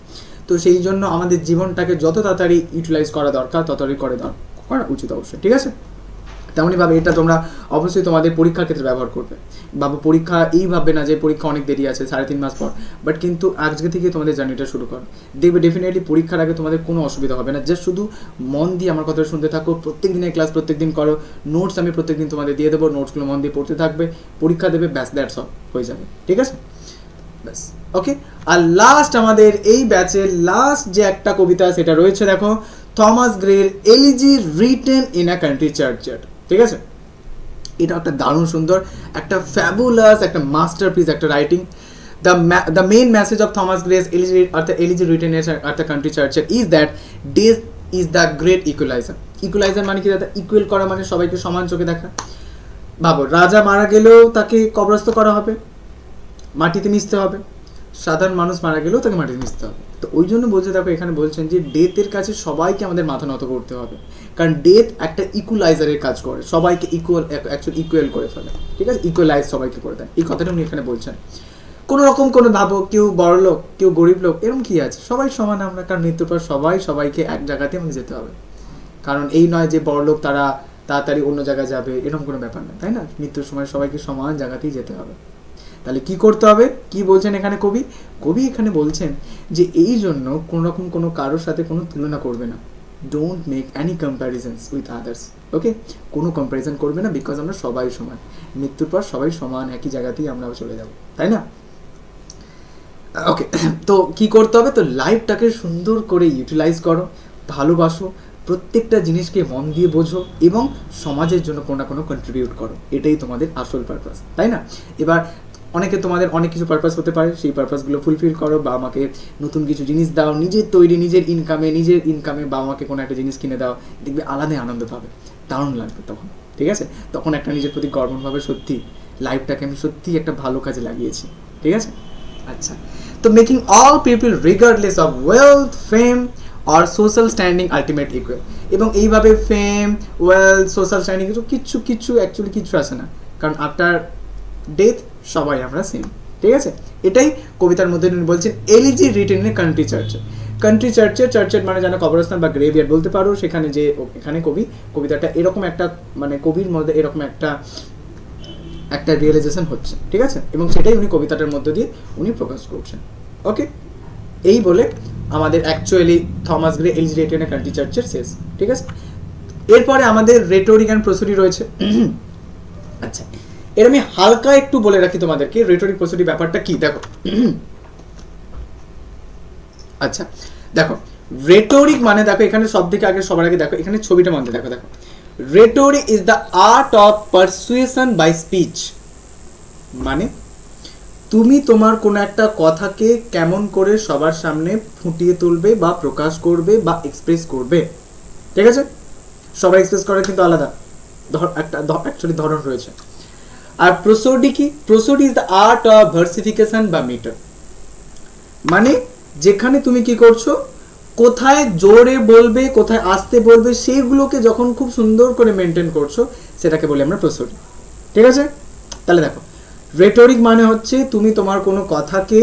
তো সেই জন্য আমাদের জীবনটাকে যত তাড়াতাড়ি ইউটিলাইজ করা দরকার তত তাড়াতাড়ি করা উচিত অবশ্যই, ঠিক আছে? তেমনইভাবে এটা তোমরা অবশ্যই তোমাদের পরীক্ষার ক্ষেত্রে ব্যবহার করবে। বাবা পরীক্ষা এই ভাববে না যে পরীক্ষা অনেক দেরি আছে, 3.5 মাস পর, বাট কিন্তু আজকে থেকে তোমাদের জার্নিটা শুরু করো, দেখবে ডেফিনেটলি পরীক্ষার আগে তোমাদের কোনো অসুবিধা হবে না। জাস্ট শুধু মন দিয়ে আমার কথা শুনতে থাকো, প্রত্যেক দিনের ক্লাস প্রত্যেক দিন করো, নোটস আমি প্রত্যেক দিন তোমাদের দিয়ে দেবো, নোটসগুলো মন দিয়ে পড়তে থাকবে, পরীক্ষা দেবে, ব্যাস দ্যাটস অল, হয়ে যাবে, ঠিক আছে? ব্যাস, ওকে। আর লাস্ট আমাদের এই ব্যাচের লাস্ট যে একটা কবিতা সেটা রয়েছে দেখো, থমাস গ্রের elegy written in a country চার্চের, ঠিক আছে? এটা একটা দারুণ সুন্দর, একটা ফ্যাবুলাস, একটা মাস্টারপিস, একটা writing. The main message of Thomas Gray's elegy written at the country চার্চের is that death is the great equaliser. Equaliser মানে কি দাদা? ইকুয়াল করা মানে সবাইকে সমান চোখে দেখা। ভাবো, রাজা মারা গেলেও তাকে কবরস্থ করা হবে, মাটিতে মিশতে হবে, সাধারণ মানুষ মারা গেলেও তাকে মাটিতে মিশতে হবে। তো ওই জন্য বলছে, দেখো এখানে বলছেন যে ডেথের কাছে সবাইকে আমাদের মাথা নত করতে হবে, কারণ ডেথ একটা ইকুয়ালাইজারের কাজ করে, সবাইকে ইকুয়াল করে ফেলে, ঠিক আছে? ইকুয়ালাইজ সবাইকে করে দেয়, এই কথাটা উনি এখানে বলছেন। কোনো রকম কোনো ভাবো কেউ বড় লোক কেউ গরিব লোক এরকম কি আছে, সবাই সমান আমরা, কারণ মৃত্যুর পর সবাইকে এক জায়গাতে আমাদের যেতে হবে। কারণ এই নয় যে বড় লোক তারা তাড়াতাড়ি অন্য জায়গায় যাবে, এরকম কোনো ব্যাপার না, তাই না? মৃত্যুর সময় সবাইকে সমান জায়গাতেই যেতে হবে। তাহলে কি করতে হবে, কি বলছেন এখানে কবি এখানে বলছেন যে এই জন্য কোনো রকম কোনো কারোর সাথে কোনো তুলনা করবে না, don't make any comparisons with others, okay? কোনো কম্প্যারিজন করবে না, বিকজ আমরা সবাই সমান, মৃত্যুর পর সবাই সমান, একই জায়গাতেই আমরা চলে যাব, তাই না? ওকে, তো কি করতে হবে, তো লাইফটাকে সুন্দর করে ইউটিলাইজ করো, ভালোবাসো, প্রত্যেকটা জিনিসকে মন দিয়ে বোঝো এবং সমাজের জন্য কোনো না কোনো কন্ট্রিবিউট করো, এটাই তোমাদের আসল পারপাস, তাই না? এবার তোমাদের অনেক কিছু পারপাস হতে পারে, সেই পারপাসগুলো ফুলফিল করো, বা আমাকে নতুন কিছু জিনিস দাও, নিজের তৈরি নিজের ইনকামে বা আমাকে কোনো একটা জিনিস কিনে দাও, দেখবে আলাদাই আনন্দ পাবে, দারুণ লাগবে তখন, ঠিক আছে? তখন একটা নিজের প্রতি গর্বভাবে সত্যি লাইফটাকে আমি সত্যি একটা ভালো কাজে লাগিয়েছি, ঠিক আছে? আচ্ছা, তো making all people regardless of wealth, fame or social standing ultimate equal, এবং এইভাবে ফেম, ওয়েলথ, সোশ্যাল স্ট্যান্ডিং কিছু অ্যাকচুয়ালি কিছু আসে না, কারণ আফটার ডেথ সবাই আমরা সেম, ঠিক আছে? এটাই কবিতার মধ্যে বলছেন এলিজি রিটেন ইন কান্ট্রি চার্চের মানে যেন কবরস্থান বা গ্রেভিয়ার্ড বলতে পারো। সেখানে যে এখানে কবিতাটা এরকম একটা মানে কবির মধ্যে এরকম একটা রিয়েলাইজেশন হচ্ছে, ঠিক আছে? এবং সেটাই উনি কবিতাটার মধ্যে দিয়ে উনি প্রকাশ করছেন, ওকে? এই বলে আমাদের actually Thomas Gray elegy written in country চার্চের শেষ, ঠিক আছে? এরপরে আমাদের রেটোরিক অ্যান্ড প্রসোডি রয়েছে। আচ্ছা, এর আমি হালকা একটু বলে রাখি তোমাদেরকে রেটোরিক প্রসোডি ব্যাপারটা কি, দেখো। আচ্ছা দেখো, রেটোরিক মানে দেখো এখানে সবার আগে দেখো এখানে ছবিটা মধ্যে দেখো rhetoric is the art of persuasion by speech, মানে তুমি তোমার কোনো একটা কথাকে কেমন করে সবার সামনে ফুটিয়ে তুলবে বা প্রকাশ করবে বা এক্সপ্রেস করবে, ঠিক আছে? সবাই এক্সপ্রেস করার কিন্তু আলাদা একটা অ্যাকচুয়ালি ধরন রয়েছে। আর প্রসোডি কি? Prosody is the art of versification বা মিটার, মানে যেখানে তুমি কি করছো, কোথায় জোরে বলবে কোথায় আস্তে বলবে সেইগুলোকে যখন খুব সুন্দর করে মেনটেন করছো সেটাকে বলি আমরা প্রসোডি, ঠিক আছে? তাহলে দেখো, রেটোরিক মানে হচ্ছে তুমি তোমার কোনো কথাকে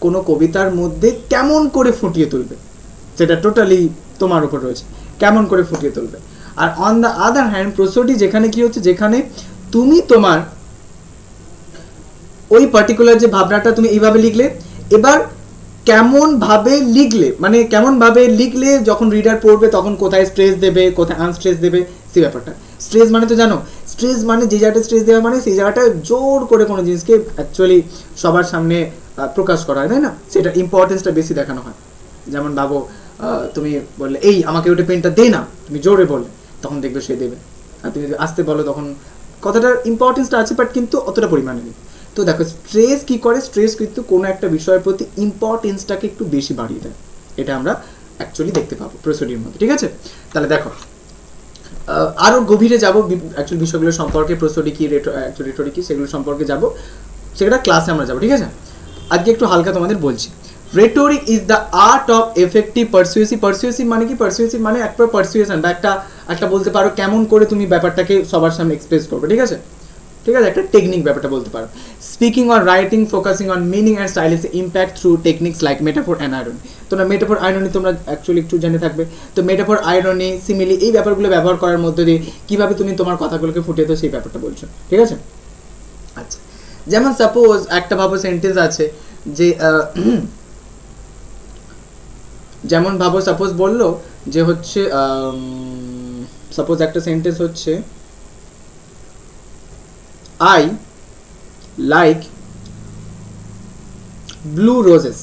কোনো কবিতার মধ্যে কেমন করে ফুটিয়ে তুলবে, সেটা টোটালি তোমার উপর রয়েছে কেমন করে ফুটিয়ে তুলবে। আর on the other hand prosody যেখানে কি হচ্ছে, যেখানে তুমি তোমার ওই পার্টিকুলার যে ভাবনাটা তুমি এইভাবে লিখলে, এবার কেমন ভাবে লিখলে, মানে কেমন ভাবে লিখলে যখন রিডার পড়বে তখন কোথায় স্ট্রেস দেবে, কোথায় আনস্ট্রেস দেবে, সেই ব্যাপারটা। স্ট্রেস মানে তো জানো, স্ট্রেস মানে যে জায়গাটা স্ট্রেস দেওয়া মানে সেই জায়গাটা জোর করে কোনো জিনিসকে অ্যাকচুয়ালি সবার সামনে প্রকাশ করা হয়, তাই না? সেটা ইম্পর্টেন্সটা বেশি দেখানো হয়। যেমন ভাবো তুমি বললে এই আমাকে ওটা পেনটা দে না, তুমি জোরে বললে তখন দেখবে সে দেবে। আর তুমি যদি আসতে বলো তখন কথাটার ইম্পর্টেন্সটা আছে বাট কিন্তু অতটা পরিমাণে নেই। তো দেখো স্ট্রেস কি করে, স্ট্রেস কিন্তু কোনো একটা বিষয়ের প্রতি ইম্পর্টেন্সটাকে একটু বেশি বাড়িয়ে দেয়। এটা আমরা অ্যাকচুয়ালি দেখতে পাবো প্রসিডিউর মধ্যে, ঠিক আছে? তাহলে দেখো আরও গভীরে যাবো অ্যাকচুয়ালি বিষয়গুলো সম্পর্কে, প্রসোডি কি রেটরিক কি সেগুলো সম্পর্কে যাবো, সেটা ক্লাসে আমরা যাবো, ঠিক আছে? আজকে একটু হালকা তোমাদের বলছি। Rhetoric is the art of effective persuasive. Persuasive মানে কি? পারসুয়েসিভ মানে একটা পারসুয়েশন বা একটা বলতে পারো কেমন করে তুমি ব্যাপারটাকে সবার সামনে এক্সপ্রেস করবে, ঠিক আছে? ঠিক আছে, একটা টেকনিক ব্যাপারটা বলতে পারো। Speaking or writing focusing on meaning and stylish impact through techniques like metaphor and irony. তোমরা মেটাফোর আয়রনি তোমরা অ্যাকচুয়ালি একটু জেনে থাকবে। তো মেটাফোর আয়রনি সিমিলি এই ব্যাপারগুলো ব্যবহার করার মধ্যে দিয়ে কীভাবে তুমি তোমার কথাগুলোকে ফুটিয়ে দাও সেই ব্যাপারটা বলছো, ঠিক আছে? আচ্ছা, যেমন সাপোজ একটা ভাবো সেন্টেন্স আছে যে যেমন ভাবো সাপোজ বললো যে হচ্ছে সাপোজ একটা সেন্টেন্স হচ্ছে I like blue roses.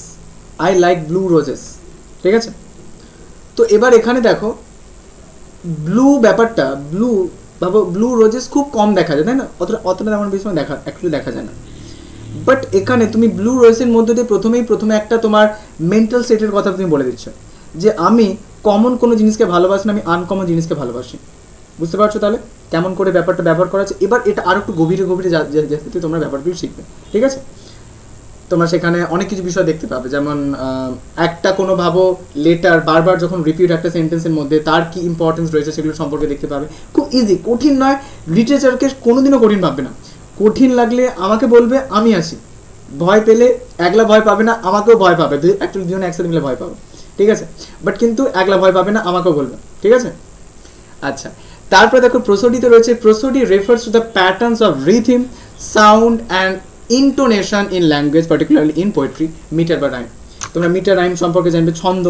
I like blue roses. ঠিক আছে? তো এবার এখানে দেখো ব্লু ব্যাপারটা, ব্লু ভাবো ব্লু রোজেস খুব কম দেখা যায়, তাই না? অতটা তেমন বেশি অ্যাকচুয়ালি দেখা যায় না। বাট এখানে তুমি ব্লু রোজেসের মধ্যে দিয়ে প্রথমে একটা তোমার মেন্টাল স্টেটের কথা তুমি বলে দিচ্ছ যে আমি কমন কোনো জিনিসকে ভালোবাসি না, আমি আনকমন জিনিসকে ভালোবাসি। বুঝতে পারছো তাহলে কেমন করে ব্যাপারটা ব্যবহার করা আছে? এবার এটা আরো একটু গভীরে যেতে তোমরা ব্যাপারগুলো শিখবে, ঠিক আছে? তোমরা সেখানে অনেক কিছু বিষয় দেখতে পাবে, যেমন একটা কোনো ভাবো লেটার বারবার যখন রিপিট একটা সেন্টেন্সের মধ্যে তার কি ইম্পর্টেন্স রয়েছে সেগুলো সম্পর্কে দেখতে পাবে। খুব ইজি, কঠিন নয়। লিটারেচারকে কোনোদিনও কঠিন ভাববে না। কঠিন লাগলে আমাকে বলবে, আমি আছি। ভয় পেলে একলা ভয় পাবে না, আমাকেও ভয় পাবে, অ্যাকচুয়ালি দুজনে একসাথে মিলে ভয় পাবে, ঠিক আছে? বাট কিন্তু একলা ভয় পাবে না, আমাকেও বলবে, ঠিক আছে? আচ্ছা, তারপরে দেখো প্রসোডিতে রয়েছে prosody refers to the patterns of rhythm, sound and intonation in language, particularly in poetry, metre বা রাইম। তোমরা মিটার রাইম সম্পর্কে জানবে, ছন্দ,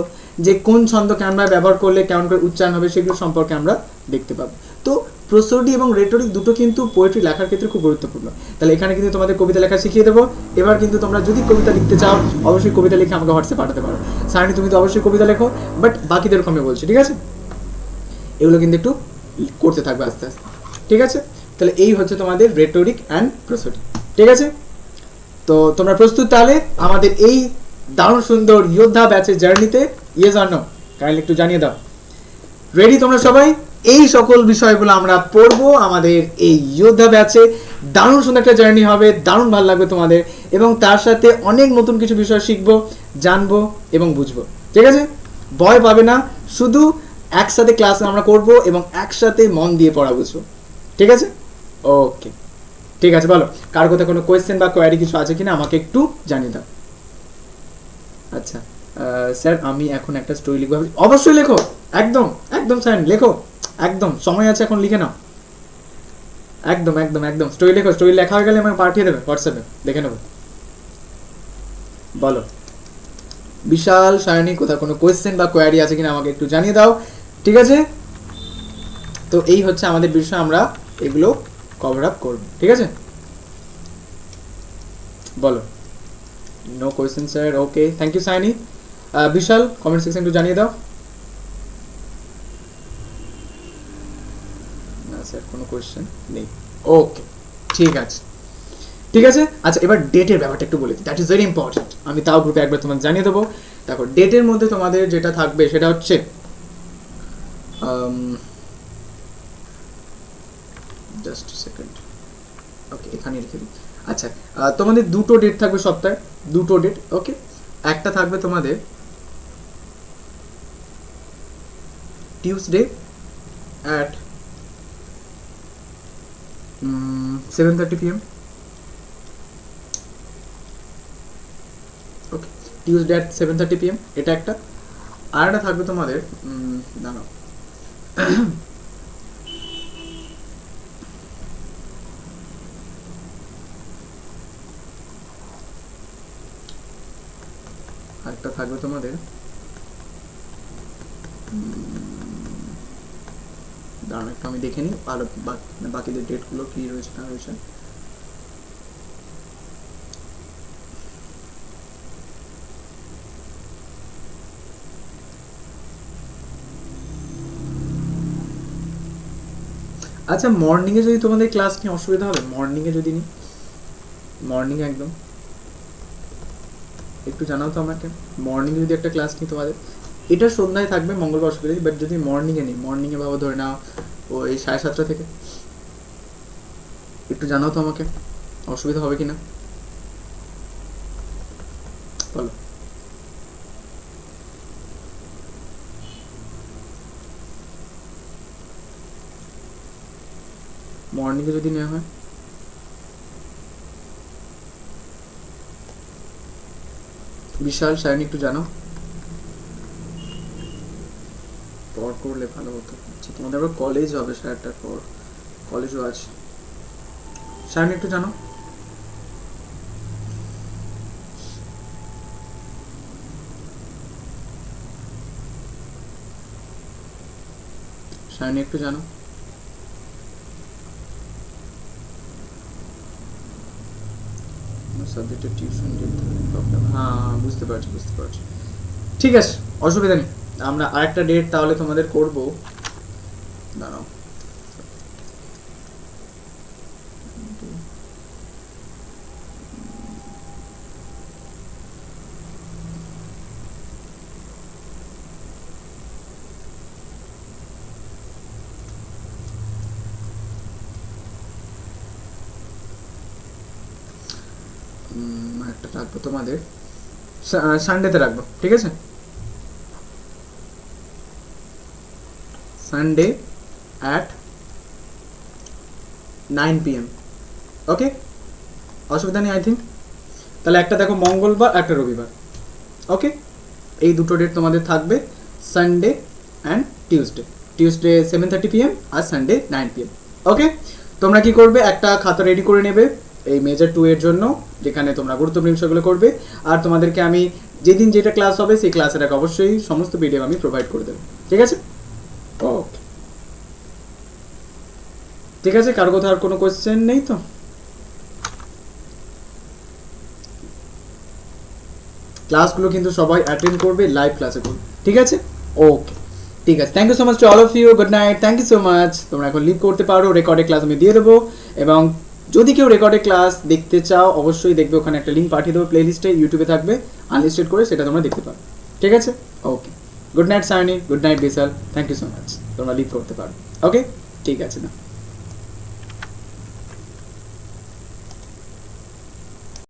যে কোন ছন্দকে আমরা ব্যবহার করলে কেমন করে উচ্চারণ হবে সেগুলো সম্পর্কে আমরা দেখতে পাবো। তো প্রসোডি এবং রেটরিক দুটো কিন্তু পোয়েট্রি লেখার ক্ষেত্রে খুব গুরুত্বপূর্ণ। তাহলে এখানে কিন্তু তোমাদের কবিতা লেখা শিখিয়ে দেবো। এবার কিন্তু তোমরা যদি কবিতা লিখতে চাও অবশ্যই কবিতা লিখে আমাকে হোয়াটসঅ্যাপ পাঠাতে পারো। সায়নী তুমি তো অবশ্যই কবিতা লেখো, বাট বাকিদেরকে আমি বলছি, ঠিক আছে? এগুলো কিন্তু একটু করতে থাকবে আস্তে আস্তে, ঠিক আছে? তাহলে এই হচ্ছে তোমাদের রেটরিক অ্যান্ড প্রসোডি, ঠিক আছে? তো তোমরা প্রস্তুত তাহলে আমাদের এই দারুণ সুন্দর যোদ্ধা ব্যাচের জার্নিতে? Yes or no? কাইন্ডলি একটু জানিয়ে দাও। রেডি তোমরা সবাই? এই সকল বিষয়গুলো আমরা পড়বো আমাদের এই যোদ্ধা ব্যাচে। দারুণ সুন্দর একটা জার্নি হবে, দারুণ ভালো লাগবে তোমাদের, এবং তার সাথে অনেক নতুন কিছু বিষয় শিখবো, জানবো এবং বুঝবো, ঠিক আছে? ভয় পাবে না, শুধু একসাথে ক্লাস আমরা করব এবং একসাথে মন দিয়ে পড়া বুঝবো, ঠিক আছে? ওকে, ঠিক আছে। বলো কার কথা কোনো কোয়েশ্চেন বা কোয়ারি কিছু আছে কিনা আমাকে একটু জানিয়ে দাও। আচ্ছা স্যার আমি এখন একটা স্টোরি লিখবো। অবশ্যই লেখো, একদম একদম স্যার লেখো, একদম সময় আছে এখন, লিখে নাও, একদম একদম একদম স্টোরি লেখো। স্টোরি লেখা হয়ে গেলে আমাকে পাঠিয়ে দেবে হোয়াটসঅ্যাপে, দেখে নেবো। বলো বিশাল সায়নী কোথাও কোনো কোয়েশ্চেন বা কোয়ারি আছে কিনা আমাকে একটু জানিয়ে দাও, ঠিক আছে? তো এই হচ্ছে আমাদের বিষয়, আমরা এগুলো কভার আপ করব, ঠিক আছে? বলো no question sir, okay thank you Sayani. বিশাল কমেন্ট সেকশন একটু জানিয়ে দাও। না স্যার কোনো কোয়েশ্চেন নেই, ওকে ঠিক আছে, ঠিক আছে। আচ্ছা এবার ডেটের ব্যাপারটা একটু বলে দিই, দ্যাট ইজ ভেরি ইম্পর্টেন্ট। আমি তাও গ্রুপে একবার তোমাকে জানিয়ে দেবো। দেখো ডেটের মধ্যে তোমাদের যেটা থাকবে সেটা হচ্ছে জাস্ট সেকেন্ড, ওকে এখানে লিখে দিই। আচ্ছা তোমাদের দুটো ডেট থাকবে সপ্তাহে, দুটো ডেট, ওকে? একটা থাকবে তোমাদের Tuesday at 7:30 PM, okay? Tuesday at 7:30 PM এটা একটা। আর একটা থাকবে তোমাদের দাঁড়াও, আরেকটা থাকবে তোমাদের, দাঁড়ান একটু আমি দেখে নিই আর বাকিদের ডেটগুলো কি রয়েছে না রয়েছে। আচ্ছা মর্নিং এ যদি তোমাদের ক্লাস নিয়ে অসুবিধা হবে, মর্নিং এ যদি নিই, মর্নিং এ একদম একটু জানাও তো আমাকে, মর্নিং যদি একটা ক্লাস নিই তোমাদের, এটা সন্ধ্যায় থাকবে মঙ্গলবার অসুবিধা, বাট যদি মর্নিং এ নিই, মর্নিং এ ভাবো ধরে নাও ওই 7:30 থেকে, একটু জানাও তো আমাকে অসুবিধা হবে কিনা বলো। মর্নিং এ যদি নেওয়া হয়, বিশাল সায়নী একটু জানো, পর করলে ভালো হতো। আচ্ছা তোমাদের আবার কলেজ হবে 7টার পর, কলেজও আছে, সায়নী একটু জানো। সায়নী একটু জানো। সাবজেক্টের টিউশন প্রবলেম, হ্যাঁ বুঝতে পারছি বুঝতে পারছি, ঠিক আছে অসুবিধা নেই, আমরা আরেকটা ডেট তাহলে তোমাদের করব, দাঁড়াও একটা রাখবো তোমাদের সানডেতে রাখবো, ঠিক আছে সানডে অ্যাট 9 PM, ওকে অসুবিধা নেই আই থিঙ্ক। তাহলে একটা দেখো মঙ্গলবার একটা রবিবার, ওকে এই দুটো ডেট তোমাদের থাকবে, Sunday and Tuesday, Tuesday 7:30 PM আর সানডে 9 PM, ওকে। তোমরা কি করবে, একটা খাতা রেডি করে নেবে এই মেজর 2 এর জন্য, যেখানে তোমরা গুরুত্বপূর্ণ বিষয়গুলো করবে, আর তোমাদেরকে আমি যেদিন যেটা ক্লাস হবে সেই ক্লাসের আগে অবশ্যই সমস্ত পিডিএফ আমি প্রোভাইড করে দেবো, ঠিক আছে ওকে। ঠিক আছে কারো কোথাও আর কোনো কোয়েশ্চেন নেই তো, ক্লাসগুলো কিন্তু সবাই অ্যাটেন্ড করবে, লাইভ ক্লাসে করবে, ঠিক আছে ওকে ঠিক আছে। Thank you so much to all of you, good night, thank you so much. তোমরা এখন লিভ করতে পারো, রেকর্ডেড ক্লাস আমি দিয়ে দেবো, এবং যদি কেউ রেকর্ডেড ক্লাস দেখতে চাও অবশ্যই দেখবে, ওখানে একটা লিঙ্ক পাঠিয়ে দেবো, প্লে লিস্টে ইউটিউবে থাকবে আনলিস্টেড করে, সেটা তোমরা দেখতে পারো, ঠিক আছে okay. Good night Sayani, good night Bishal, thank you so much, তোমরা লিভ করতে পারো, ওকে ঠিক আছে না।